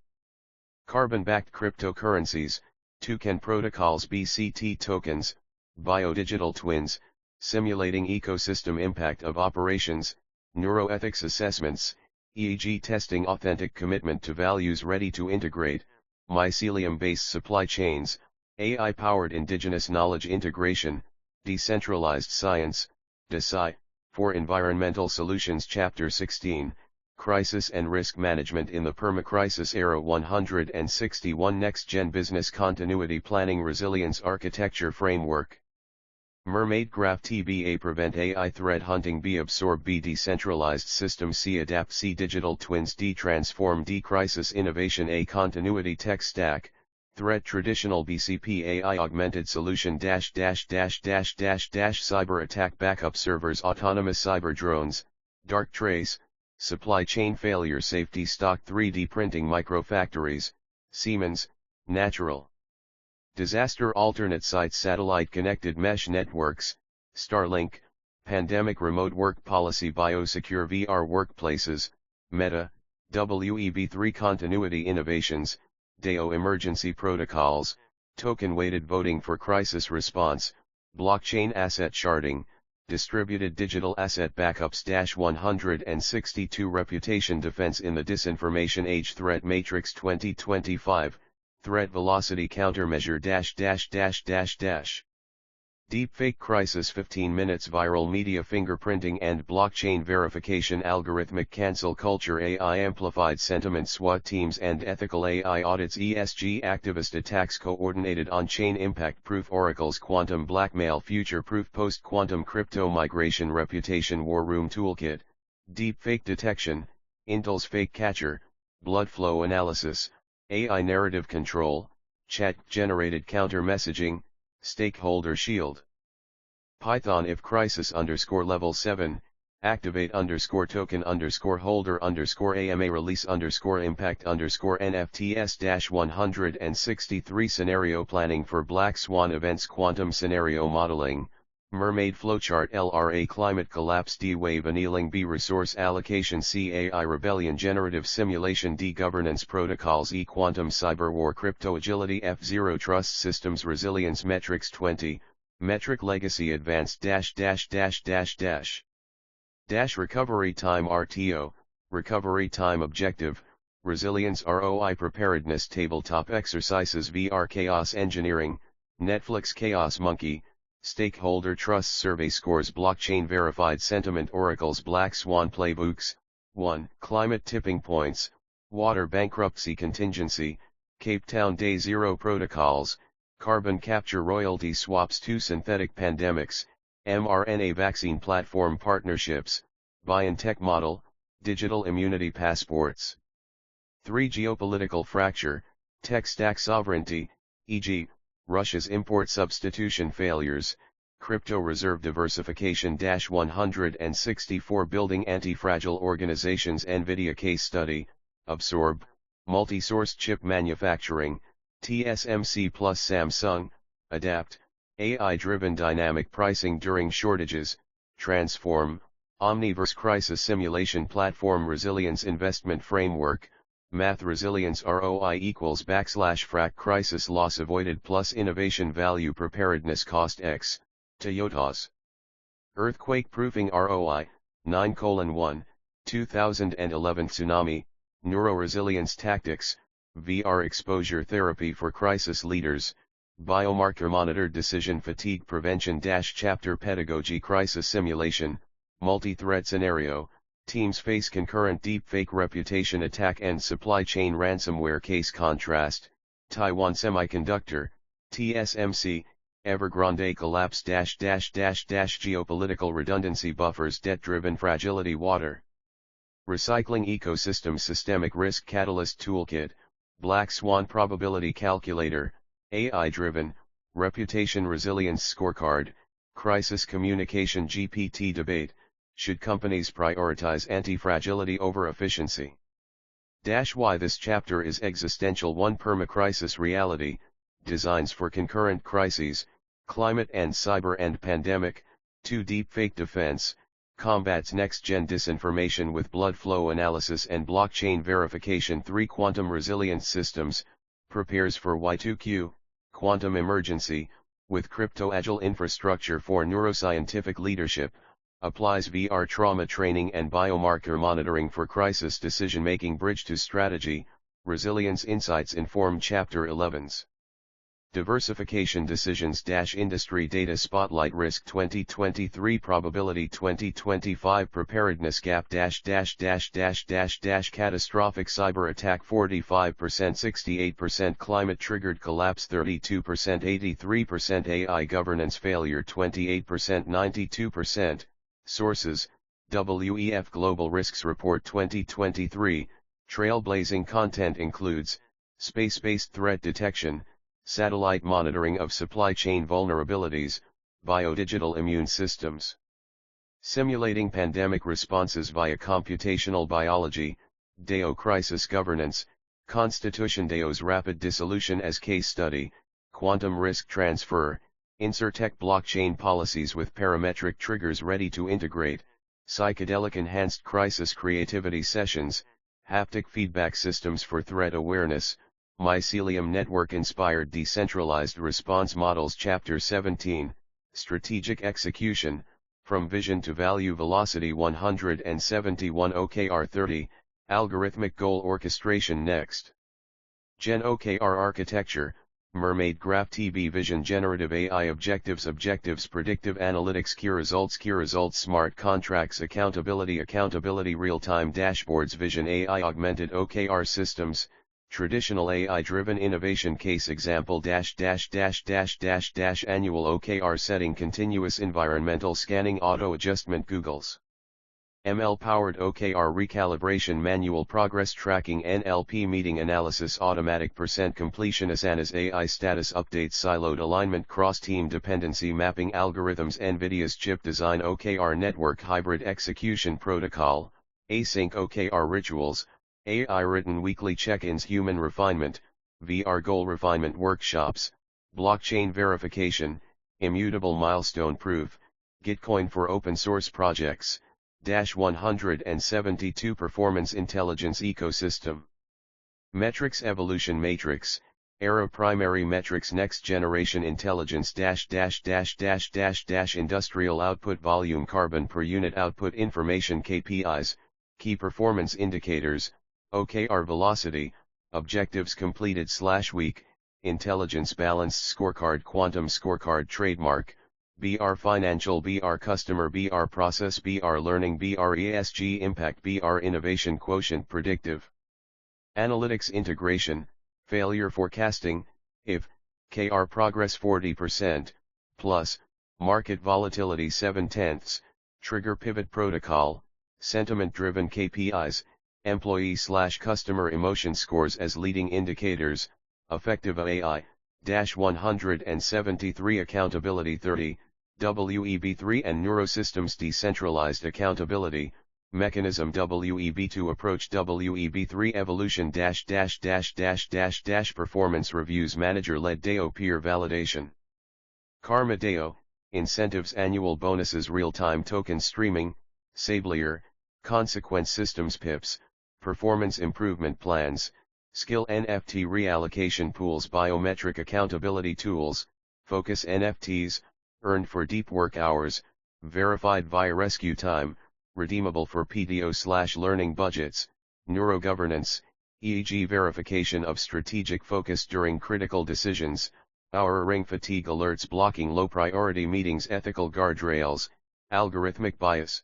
Carbon-backed cryptocurrencies, token protocols BCT tokens, biodigital twins, simulating ecosystem impact of operations, neuroethics assessments, EEG testing authentic commitment to values ready to integrate, mycelium-based supply chains, AI-powered indigenous knowledge integration, decentralized science, DESI, for environmental solutions. Chapter 16, Crisis and Risk Management in the Permacrisis Era. 161 Next-Gen Business Continuity Planning Resilience Architecture Framework. Mermaid Graph TBA Prevent AI Threat Hunting. B Absorb. B Decentralized System. C Adapt. C Digital Twins. D Transform. D Crisis Innovation. A Continuity Tech Stack. Threat Traditional BCP AI Augmented Solution Cyber Attack Backup Servers Autonomous Cyber Drones, Dark Trace, Supply Chain Failure Safety Stock 3D Printing Microfactories, Siemens, Natural Disaster Alternate Sites Satellite Connected Mesh Networks, Starlink, Pandemic Remote Work Policy Biosecure VR Workplaces, Meta, WEB3 Continuity Innovations, DEO Emergency Protocols, Token-Weighted Voting for Crisis Response, Blockchain Asset Sharding, Distributed Digital Asset Backups. 162 Reputation Defense in the Disinformation Age. Threat Matrix 2025, Threat Velocity Countermeasure - Deepfake Crisis 15 Minutes Viral Media Fingerprinting and Blockchain Verification Algorithmic Cancel Culture AI Amplified Sentiment SWAT Teams and Ethical AI Audits ESG Activist Attacks Coordinated On-Chain Impact Proof Oracles Quantum Blackmail Future Proof Post-Quantum Crypto Migration Reputation War Room Toolkit, Deepfake Detection, Intel's Fake Catcher, Blood Flow Analysis, AI Narrative Control, Chat-Generated Counter Messaging, Stakeholder Shield. Python if crisis _level 7, activate _token _holder _AMA release _impact _NFTS 163 Scenario Planning for Black Swan Events Quantum Scenario Modeling, Mermaid Flowchart LRA Climate Collapse D Wave Annealing B Resource Allocation C AI Rebellion Generative Simulation D Governance Protocols E Quantum Cyber War Crypto Agility F Zero Trust Systems Resilience Metrics 20, Metric Legacy Advanced Recovery Time RTO, Recovery Time Objective, Resilience ROI Preparedness Tabletop Exercises VR Chaos Engineering, Netflix Chaos Monkey, Stakeholder Trust Survey Scores Blockchain Verified Sentiment Oracles Black Swan Playbooks, 1. Climate Tipping Points, Water Bankruptcy Contingency, Cape Town Day Zero Protocols, Carbon Capture Royalty Swaps 2 Synthetic Pandemics, mRNA Vaccine Platform Partnerships, BioNTech Model, Digital Immunity Passports. 3. Geopolitical fracture, tech stack sovereignty, e.g., Russia's import substitution failures, crypto reserve diversification. 164 Building anti-fragile organizations. NVIDIA case study, absorb, multi-source chip manufacturing, TSMC plus Samsung, adapt, AI-driven dynamic pricing during shortages, transform, Omniverse crisis simulation platform resilience investment framework, math resilience ROI equals \frac crisis loss avoided plus innovation value preparedness cost X, Toyota's earthquake proofing ROI, 9:1, 2011 tsunami, neuro-resilience tactics, VR exposure therapy for crisis leaders, biomarker monitored decision fatigue prevention. Chapter pedagogy crisis simulation, multi-threat scenario, teams face concurrent deepfake reputation attack and supply chain ransomware case contrast, Taiwan Semiconductor, TSMC, Evergrande collapse. Geopolitical redundancy buffers debt-driven fragility water. Recycling ecosystem systemic risk catalyst toolkit, Black Swan probability calculator, AI-driven, reputation resilience scorecard, crisis communication GPT debate, should companies prioritize anti-fragility over efficiency? Why this chapter is existential. 1. Permacrisis reality, designs for concurrent crises, climate and cyber and pandemic. 2. Deepfake defense, combats next-gen disinformation with blood flow analysis and blockchain verification. 3. Quantum resilient systems, prepares for Y2Q, quantum emergency, with crypto-agile infrastructure for neuroscientific leadership, applies VR trauma training and biomarker monitoring for crisis decision-making. Bridge to strategy, resilience insights inform Chapter 11's diversification decisions. Industry data spotlight risk 2023 probability 2025 preparedness gap catastrophic cyber attack 45% 68% climate triggered collapse 32% 83% AI governance failure 28% 92%. Sources, WEF Global Risks Report 2023, trailblazing content includes, space-based threat detection, satellite monitoring of supply chain vulnerabilities, biodigital immune systems. Simulating pandemic responses via computational biology, DEO crisis governance, Constitution DEO's rapid dissolution as case study, quantum risk transfer, Insurtech blockchain policies with parametric triggers ready to integrate, psychedelic enhanced crisis creativity sessions, haptic feedback systems for threat awareness, mycelium network inspired decentralized response models. Chapter 17, strategic execution, from vision to value velocity 171 OKR 30, algorithmic goal orchestration. Next Gen OKR architecture, Mermaid Graph TV Vision Generative AI Objectives Predictive Analytics Key Results Smart Contracts Accountability Real-Time Dashboards Vision AI Augmented OKR Systems, Traditional AI-Driven Innovation Case Example Annual OKR Setting Continuous Environmental Scanning Auto Adjustment Google's ML-powered OKR recalibration manual progress tracking NLP meeting analysis automatic percent completion Asana's AI status updates siloed alignment cross-team dependency mapping algorithms NVIDIA's chip design OKR network hybrid execution protocol, async OKR rituals, AI written weekly check-ins human refinement, VR goal refinement workshops, blockchain verification, immutable milestone proof, Gitcoin for open source projects. 172 Performance Intelligence Ecosystem Metrics Evolution Matrix, Era Primary Metrics Next Generation Intelligence Industrial Output Volume Carbon Per Unit Output Information KPIs, Key Performance Indicators, OKR Velocity, Objectives Completed/Week, Intelligence Balanced Scorecard Quantum Scorecard Trademark, BR Financial BR Customer BR Process BR Learning BR ESG Impact BR Innovation Quotient Predictive Analytics Integration, Failure Forecasting, if, KR Progress 40%, plus, Market Volatility 0.7, Trigger Pivot Protocol, Sentiment Driven KPIs, employee/customer emotion scores as leading indicators, effective AI-173 accountability 30, WEB3 and neurosystems decentralized accountability, mechanism WEB2 approach WEB3 evolution performance reviews manager-led DEO peer validation. Karma DEO, incentives annual bonuses real-time token streaming, Sablier, consequence systems PIPs, performance improvement plans, skill NFT reallocation pools biometric accountability tools, focus NFTs, earned for deep work hours, verified via rescue time, redeemable for PDO/learning budgets, neurogovernance, EEG verification of strategic focus during critical decisions, hour ring fatigue alerts blocking low priority meetings ethical guardrails, algorithmic bias.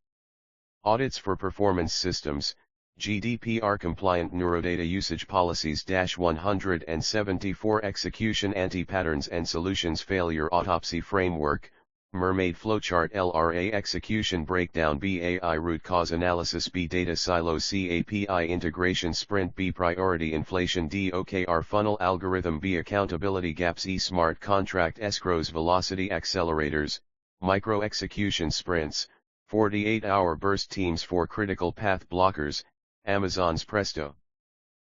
Audits for performance systems, GDPR compliant neurodata usage policies 174 execution anti-patterns and solutions failure autopsy framework, Mermaid flowchart LRA execution breakdown BAI root cause analysis B data silos C API integration sprint B priority inflation D OKR funnel algorithm B accountability gaps E smart contract escrows velocity accelerators, micro execution sprints, 48-hour burst teams for critical path blockers, Amazon's Presto.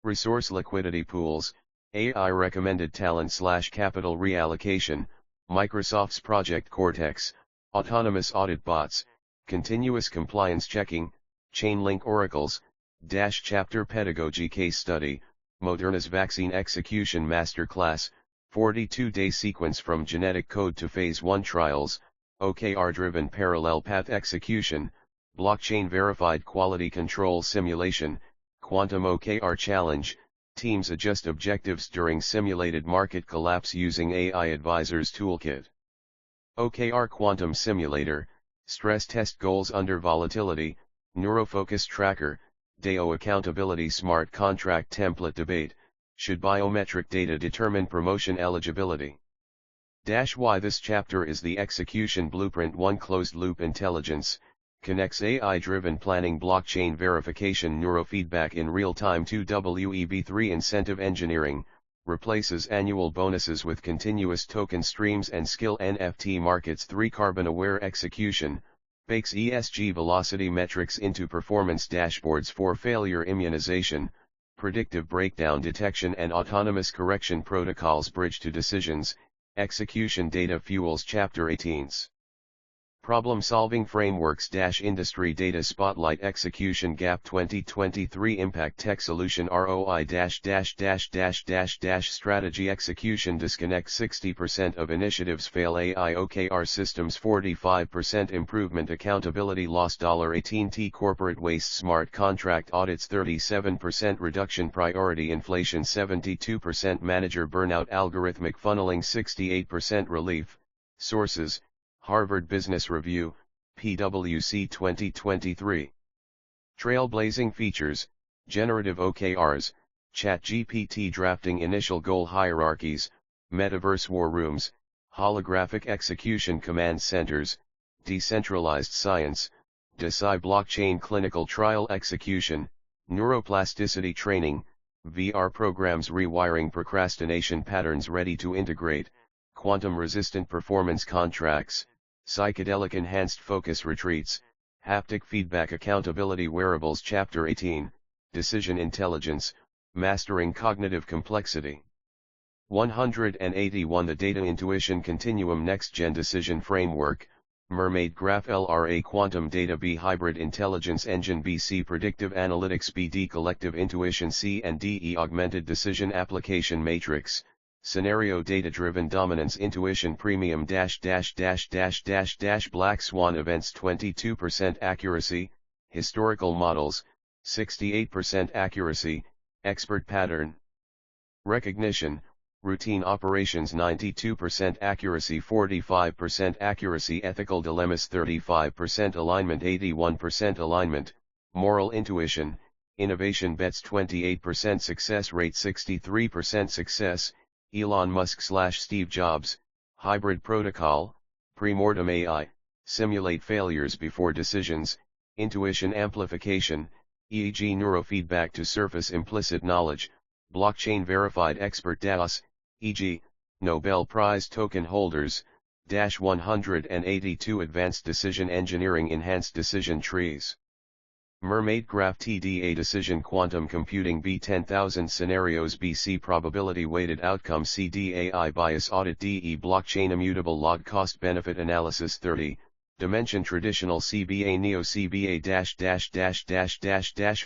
Resource liquidity pools, AI recommended talent/capital reallocation, Microsoft's Project Cortex, autonomous audit bots, continuous compliance checking, Chainlink oracles, chapter pedagogy case study, Moderna's vaccine execution masterclass, 42-day sequence from genetic code to phase 1 trials, OKR-driven parallel path execution, blockchain verified quality control simulation, quantum OKR challenge, teams adjust objectives during simulated market collapse using AI Advisor's Toolkit. OKR Quantum Simulator, stress test goals under volatility, neurofocus tracker, DEO accountability smart contract template debate, should biometric data determine promotion eligibility? Why this chapter is the execution blueprint 1 closed loop intelligence, connects AI-driven planning blockchain verification neurofeedback in real-time 2 WEB3 incentive engineering, replaces annual bonuses with continuous token streams and skill NFT markets 3 carbon-aware execution, bakes ESG velocity metrics into performance dashboards for failure immunization, predictive breakdown detection and autonomous correction protocols bridge to decisions, execution data fuels chapter 18's. Problem-solving frameworks - industry data spotlight execution gap 2023 impact tech solution ROI - strategy execution disconnect 60% of initiatives fail AI OKR systems 45% improvement accountability loss $18T corporate waste smart contract audits 37% reduction priority inflation 72% manager burnout algorithmic funneling 68% relief. Sources: Harvard Business Review, PwC 2023. Trailblazing features, generative OKRs, ChatGPT drafting initial goal hierarchies, metaverse war rooms, holographic execution command centers, decentralized science, DeSci blockchain clinical trial execution, neuroplasticity training, VR programs rewiring procrastination patterns ready to integrate, quantum-resistant performance contracts, psychedelic-enhanced focus retreats, haptic feedback accountability wearables Chapter 18, Decision Intelligence, Mastering Cognitive Complexity. 181 The Data Intuition Continuum Next-Gen Decision Framework, Mermaid Graph LRA Quantum Data B Hybrid Intelligence Engine BC Predictive Analytics BD Collective Intuition C and DE Augmented Decision Application Matrix, Scenario Data-Driven Dominance Intuition Premium Black Swan Events 22% Accuracy, Historical Models, 68% Accuracy, Expert Pattern Recognition, Routine Operations 92% Accuracy 45% Accuracy Ethical Dilemmas 35% Alignment 81% Alignment, Moral Intuition, Innovation Bets 28% Success Rate 63% Success, Elon Musk/Steve Jobs, Hybrid Protocol, Premortem AI, Simulate Failures Before Decisions, Intuition Amplification, e.g. neurofeedback to surface implicit knowledge, blockchain verified expert DAOs, e.g., Nobel Prize token holders, 182 advanced decision engineering enhanced decision trees. Mermaid graph TDA decision quantum computing B10,000 scenarios BC probability weighted outcome CDAI bias audit DE blockchain immutable log cost benefit analysis 30 dimension traditional CBA neo CBA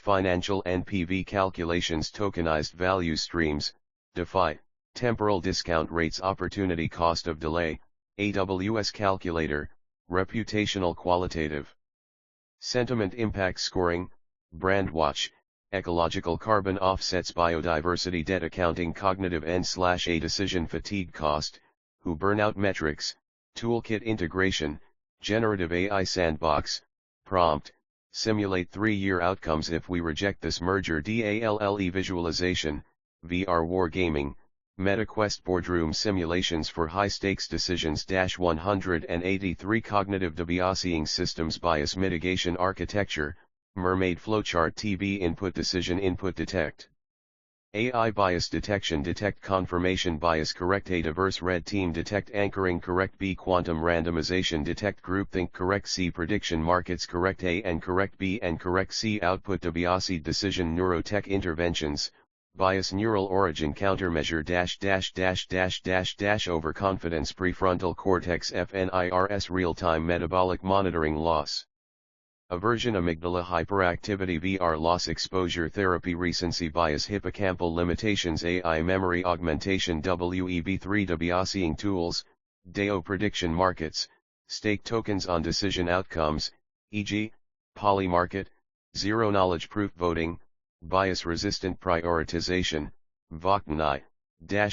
financial NPV calculations tokenized value streams DeFi temporal discount rates opportunity cost of delay AWS calculator reputational qualitative sentiment impact scoring, brand watch, ecological carbon offsets biodiversity debt accounting cognitive N/A decision fatigue cost, who burnout metrics, toolkit integration, generative AI sandbox, prompt, simulate 3-year outcomes if we reject this merger DALLE visualization, VR wargaming, MetaQuest boardroom simulations for high-stakes decisions 183 cognitive debiasing systems bias mitigation architecture, mermaid flowchart TB input decision input detect. AI bias detection detect confirmation bias correct A diverse red team detect anchoring correct B quantum randomization detect groupthink correct C prediction markets correct A and correct B and correct C output debiased decision neurotech interventions. Bias neural origin countermeasure overconfidence prefrontal cortex FNIRS real-time metabolic monitoring loss. Aversion amygdala hyperactivity VR loss exposure therapy recency bias hippocampal limitations AI memory augmentation WEB3 debiasing tools, DAO prediction markets, stake tokens on decision outcomes, e.g., polymarket, zero knowledge proof voting, bias-resistant prioritization, VOCNI,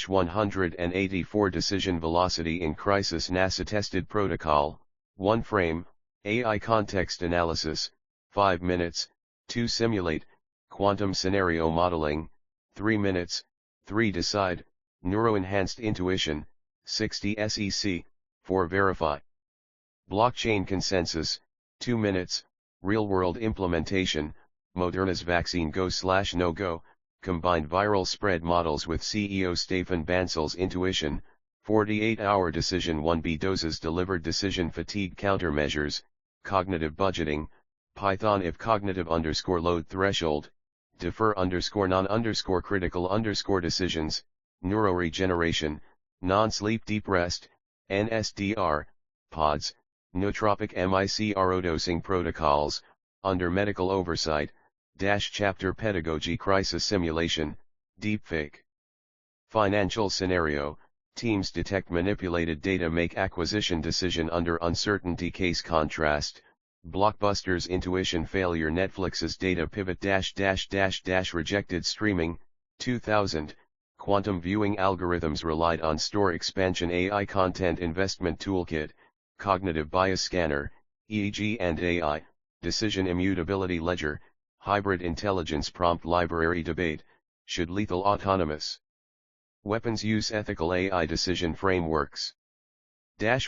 184 decision velocity in crisis NASA-tested protocol, 1 frame, AI context analysis, 5 minutes, 2 simulate, quantum scenario modeling, 3 minutes, 3 decide, neuro-enhanced intuition, 60 SEC, 4 verify. Blockchain consensus, 2 minutes, real-world implementation, Moderna's vaccine go/no-go, combined viral spread models with CEO Stefan Bansel's intuition, 48-hour decision 1B doses delivered decision fatigue countermeasures, cognitive budgeting, Python if cognitive _load threshold, defer _non critical decisions, neuroregeneration, non-sleep deep rest, NSDR, pods, nootropic microdosing protocols, under medical oversight, chapter pedagogy crisis simulation, deepfake. Financial scenario, teams detect manipulated data make acquisition decision under uncertainty case contrast, Blockbuster's intuition failure Netflix's data pivot rejected streaming, 2000, quantum viewing algorithms relied on store expansion AI content investment toolkit, cognitive bias scanner, EEG and AI, decision immutability ledger, hybrid intelligence prompt library debate, should lethal autonomous weapons use ethical AI decision frameworks.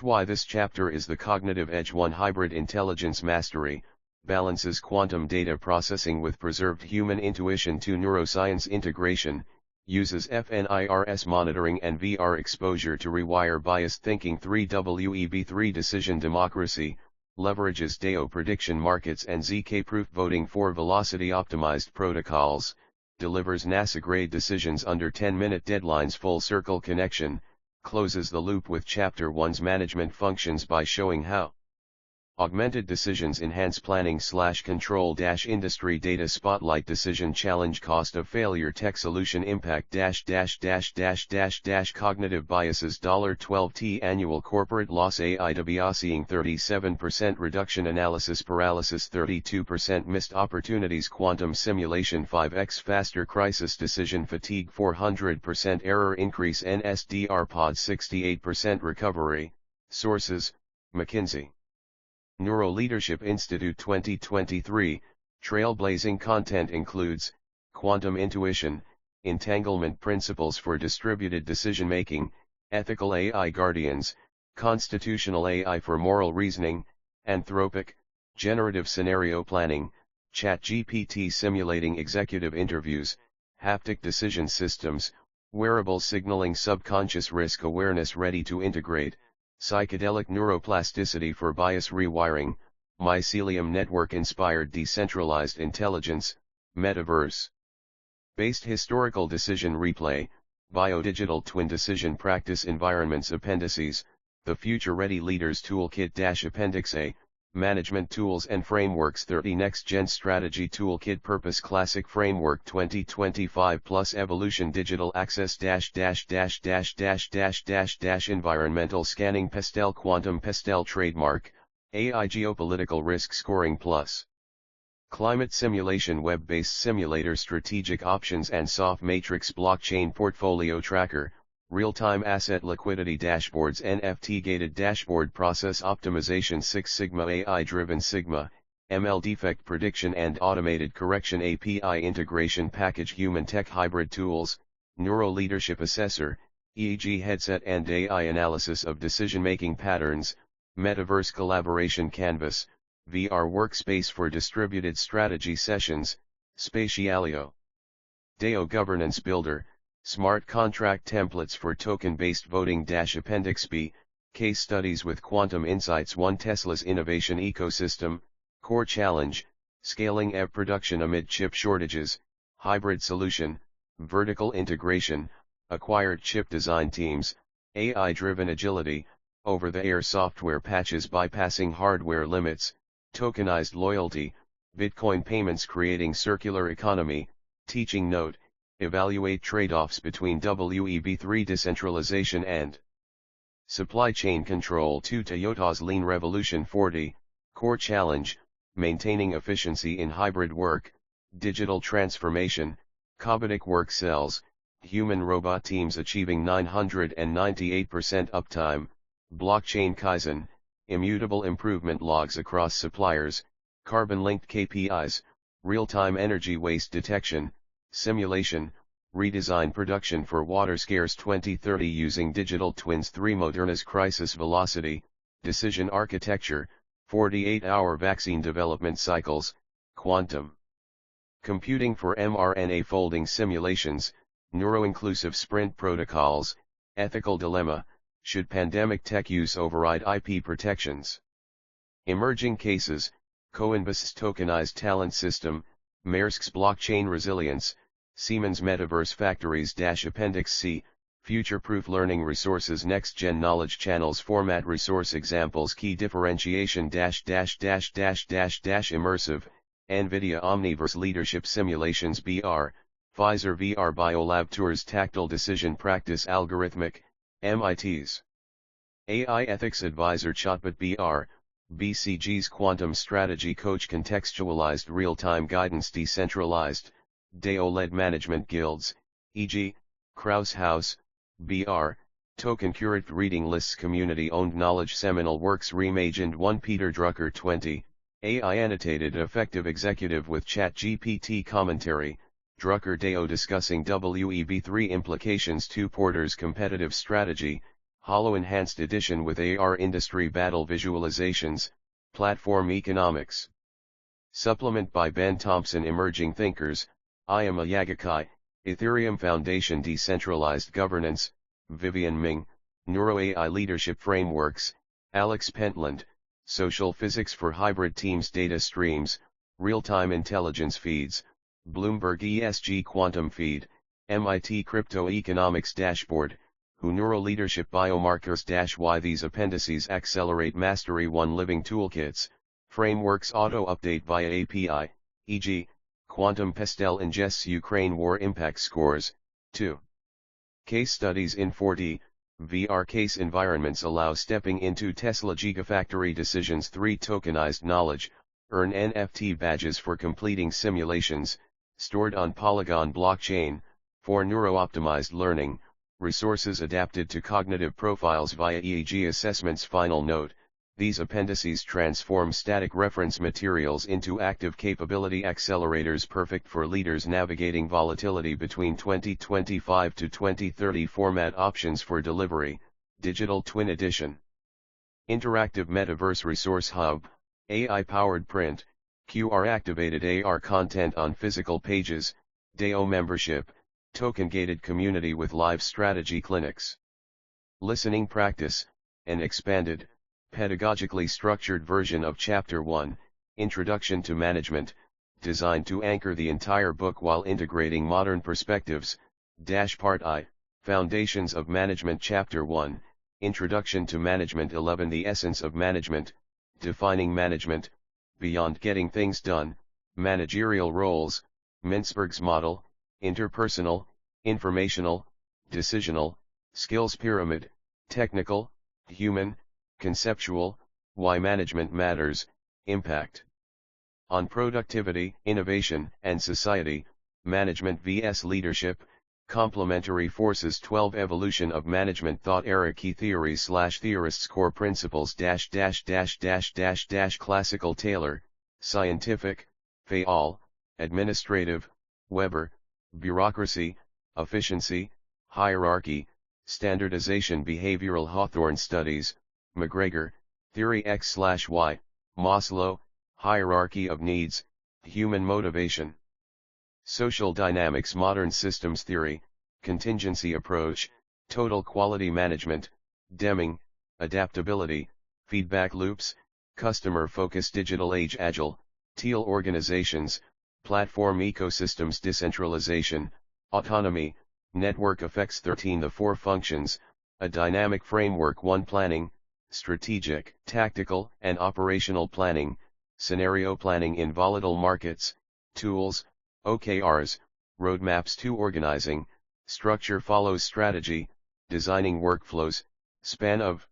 Why this chapter is the cognitive edge 1 hybrid intelligence mastery, balances quantum data processing with preserved human intuition 2 neuroscience integration, uses FNIRS monitoring and VR exposure to rewire biased thinking 3 WEB3 decision democracy, leverages DAO prediction markets and ZK-proof voting 4 velocity-optimized protocols, delivers NASA-grade decisions under 10-minute deadlines full circle connection, closes the loop with Chapter 1's management functions by showing how augmented decisions enhance planning/control -industry data spotlight decision challenge cost of failure tech solution impact cognitive biases $12T annual corporate loss AI debiasing 37% reduction analysis paralysis 32% missed opportunities quantum simulation 5x faster crisis decision fatigue 400% error increase NSDR pod 68% recovery. Sources, McKinsey. Neuro Leadership Institute 2023, trailblazing content includes, Quantum Intuition, Entanglement Principles for Distributed Decision-Making, Ethical AI Guardians, Constitutional AI for Moral Reasoning, Anthropic, Generative Scenario Planning, ChatGPT simulating executive interviews, haptic decision systems, wearable signaling, subconscious risk awareness ready to integrate, psychedelic neuroplasticity for bias rewiring, mycelium network-inspired decentralized intelligence, metaverse. Based historical decision replay, biodigital twin decision practice environments. Appendices, the Future Ready Leaders Toolkit Appendix A, Management Tools and Frameworks 30 Next Gen Strategy Toolkit Purpose Classic Framework 2025 Plus Evolution Digital Access Environmental Scanning PESTEL Quantum PESTEL Trademark, AI Geopolitical Risk Scoring Plus Climate Simulation Web-based Simulator Strategic Options and Soft Matrix Blockchain Portfolio Tracker, Real-Time Asset Liquidity Dashboards NFT-gated Dashboard Process Optimization Six Sigma AI-driven Sigma, ML Defect Prediction and Automated Correction API Integration Package Human Tech Hybrid Tools, Neuro Leadership Assessor, EEG Headset and AI Analysis of Decision-Making Patterns, Metaverse Collaboration Canvas, VR Workspace for Distributed Strategy Sessions, Spatialio. DEO Governance Builder, Smart Contract Templates for Token-Based Voting. Appendix B, Case Studies with Quantum Insights. 1 Tesla's Innovation Ecosystem, Core Challenge, Scaling EV Production Amid Chip Shortages, Hybrid Solution, Vertical Integration, Acquired Chip Design Teams, AI-Driven Agility, Over-the-Air Software Patches Bypassing Hardware Limits, Tokenized Loyalty, Bitcoin Payments Creating Circular Economy, Teaching Note, Evaluate Trade-offs between Web3 Decentralization and Supply Chain Control. 2 Toyota's Lean Revolution 40, Core Challenge, Maintaining Efficiency in Hybrid Work, Digital Transformation, Cobotic Work Cells, Human-Robot Teams Achieving 998% Uptime, Blockchain Kaizen, Immutable Improvement Logs Across Suppliers, Carbon-Linked KPIs, Real-Time Energy Waste Detection, Simulation, Redesign Production for Water-Scarce 2030 Using Digital Twins. 3 Moderna's Crisis Velocity, Decision Architecture, 48-hour Vaccine Development Cycles, Quantum Computing for mRNA Folding Simulations, Neuro-inclusive Sprint Protocols, Ethical Dilemma, Should Pandemic Tech Use Override IP Protections? Emerging Cases, Coinbase's Tokenized Talent System, Maersk's Blockchain Resilience, Siemens Metaverse Factories. Appendix C, Future-Proof Learning Resources. Next-Gen Knowledge Channels Format Resource Examples Key Differentiation Immersive, NVIDIA Omniverse Leadership Simulations BR, Pfizer VR Biolab Tours Tactile Decision Practice Algorithmic, MIT's AI Ethics Advisor Chatbot BR, BCG's Quantum Strategy Coach Contextualized Real-Time Guidance Decentralized, DEO-led Management Guilds, e.g., Krauss House, BR, Token Curate Reading Lists Community-Owned Knowledge Seminal Works Reimagined 1 Peter Drucker 20, AI Annotated Effective Executive with ChatGPT Commentary, Drucker DEO Discussing Web3 Implications 2 Porter's Competitive Strategy, Hollow Enhanced Edition with AR Industry Battle Visualizations, Platform Economics. Supplement by Ben Thompson Emerging Thinkers, Ayama Yagakai, Ethereum Foundation Decentralized Governance, Vivian Ming, Neuro AI Leadership Frameworks, Alex Pentland, Social Physics for Hybrid Teams Data Streams, Real-Time Intelligence Feeds, Bloomberg ESG Quantum Feed, MIT Crypto Economics Dashboard, Who Neuro Leadership Biomarkers. Why these appendices accelerate mastery. 1 Living Toolkits, Frameworks Auto Update via API, e.g., Quantum PESTEL ingests Ukraine War Impact Scores. 2. Case Studies in 4D, VR Case Environments allow stepping into Tesla Gigafactory decisions. 3 Tokenized Knowledge, earn NFT badges for completing simulations, stored on Polygon blockchain. 4 Neuro-optimized learning, resources adapted to cognitive profiles via EEG assessments. Final note, these appendices transform static reference materials into active capability accelerators perfect for leaders navigating volatility between 2025 to 2030. Format options for delivery, Digital Twin Edition. Interactive Metaverse Resource Hub, AI-powered print, QR-activated AR content on physical pages, DAO membership, token-gated community with live strategy clinics. Listening practice, an expanded, pedagogically structured version of Chapter 1, Introduction to Management, designed to anchor the entire book while integrating modern perspectives. Part I, Foundations of Management. Chapter 1, Introduction to Management. 11 The Essence of Management, Defining Management, Beyond Getting Things Done, Managerial Roles, Mintzberg's Model, Interpersonal, Informational, Decisional, Skills Pyramid, Technical, Human, Conceptual, Why Management Matters, Impact. On Productivity, Innovation, and Society, Management vs. Leadership, Complementary Forces. 12 Evolution of Management Thought Era Key Theories / Theorists Core Principles -- Classical Taylor, Scientific, Fayol, Administrative, Weber, Bureaucracy, Efficiency, Hierarchy, Standardization Behavioral Hawthorne Studies, McGregor, Theory X/Y, Maslow, Hierarchy of Needs, Human Motivation. Social Dynamics Modern Systems Theory, Contingency Approach, Total Quality Management, Deming, Adaptability, Feedback Loops, Customer Focus Digital Age Agile, Teal Organizations, Platform Ecosystems Decentralization, Autonomy, Network Effects. 13 The 4 Functions, a Dynamic Framework. 1 Planning, Strategic, Tactical, and Operational Planning, Scenario Planning in Volatile Markets, Tools, OKRs, Roadmaps. 2 Organizing, Structure follows strategy, Designing Workflows, Span of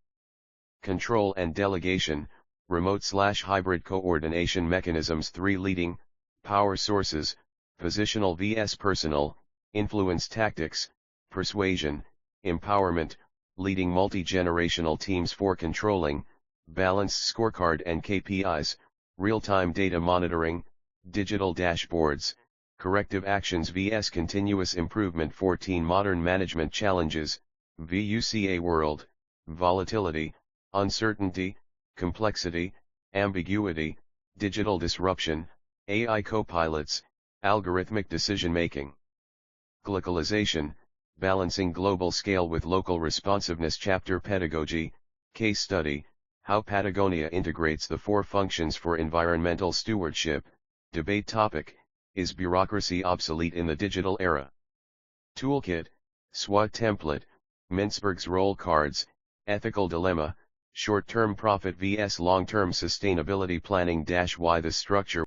Control and Delegation, Remote/Hybrid Coordination Mechanisms. 3 Leading, Power Sources, Positional vs. Personal, Influence Tactics, Persuasion, Empowerment, Leading Multi-Generational Teams. 4 Controlling, Balanced Scorecard and KPIs, Real-Time Data Monitoring, Digital Dashboards, Corrective Actions vs. Continuous Improvement. 14 Modern Management Challenges, VUCA World, Volatility, Uncertainty, Complexity, Ambiguity, Digital Disruption, AI Copilots, Algorithmic Decision-Making. Globalization, Balancing Global Scale with Local Responsiveness. Chapter Pedagogy, Case Study, How Patagonia Integrates the 4 Functions for Environmental Stewardship. Debate topic, Is bureaucracy obsolete in the digital era? Toolkit, SWOT template, Mintzberg's role cards, ethical dilemma, short-term profit vs. long-term sustainability planning. Why the structure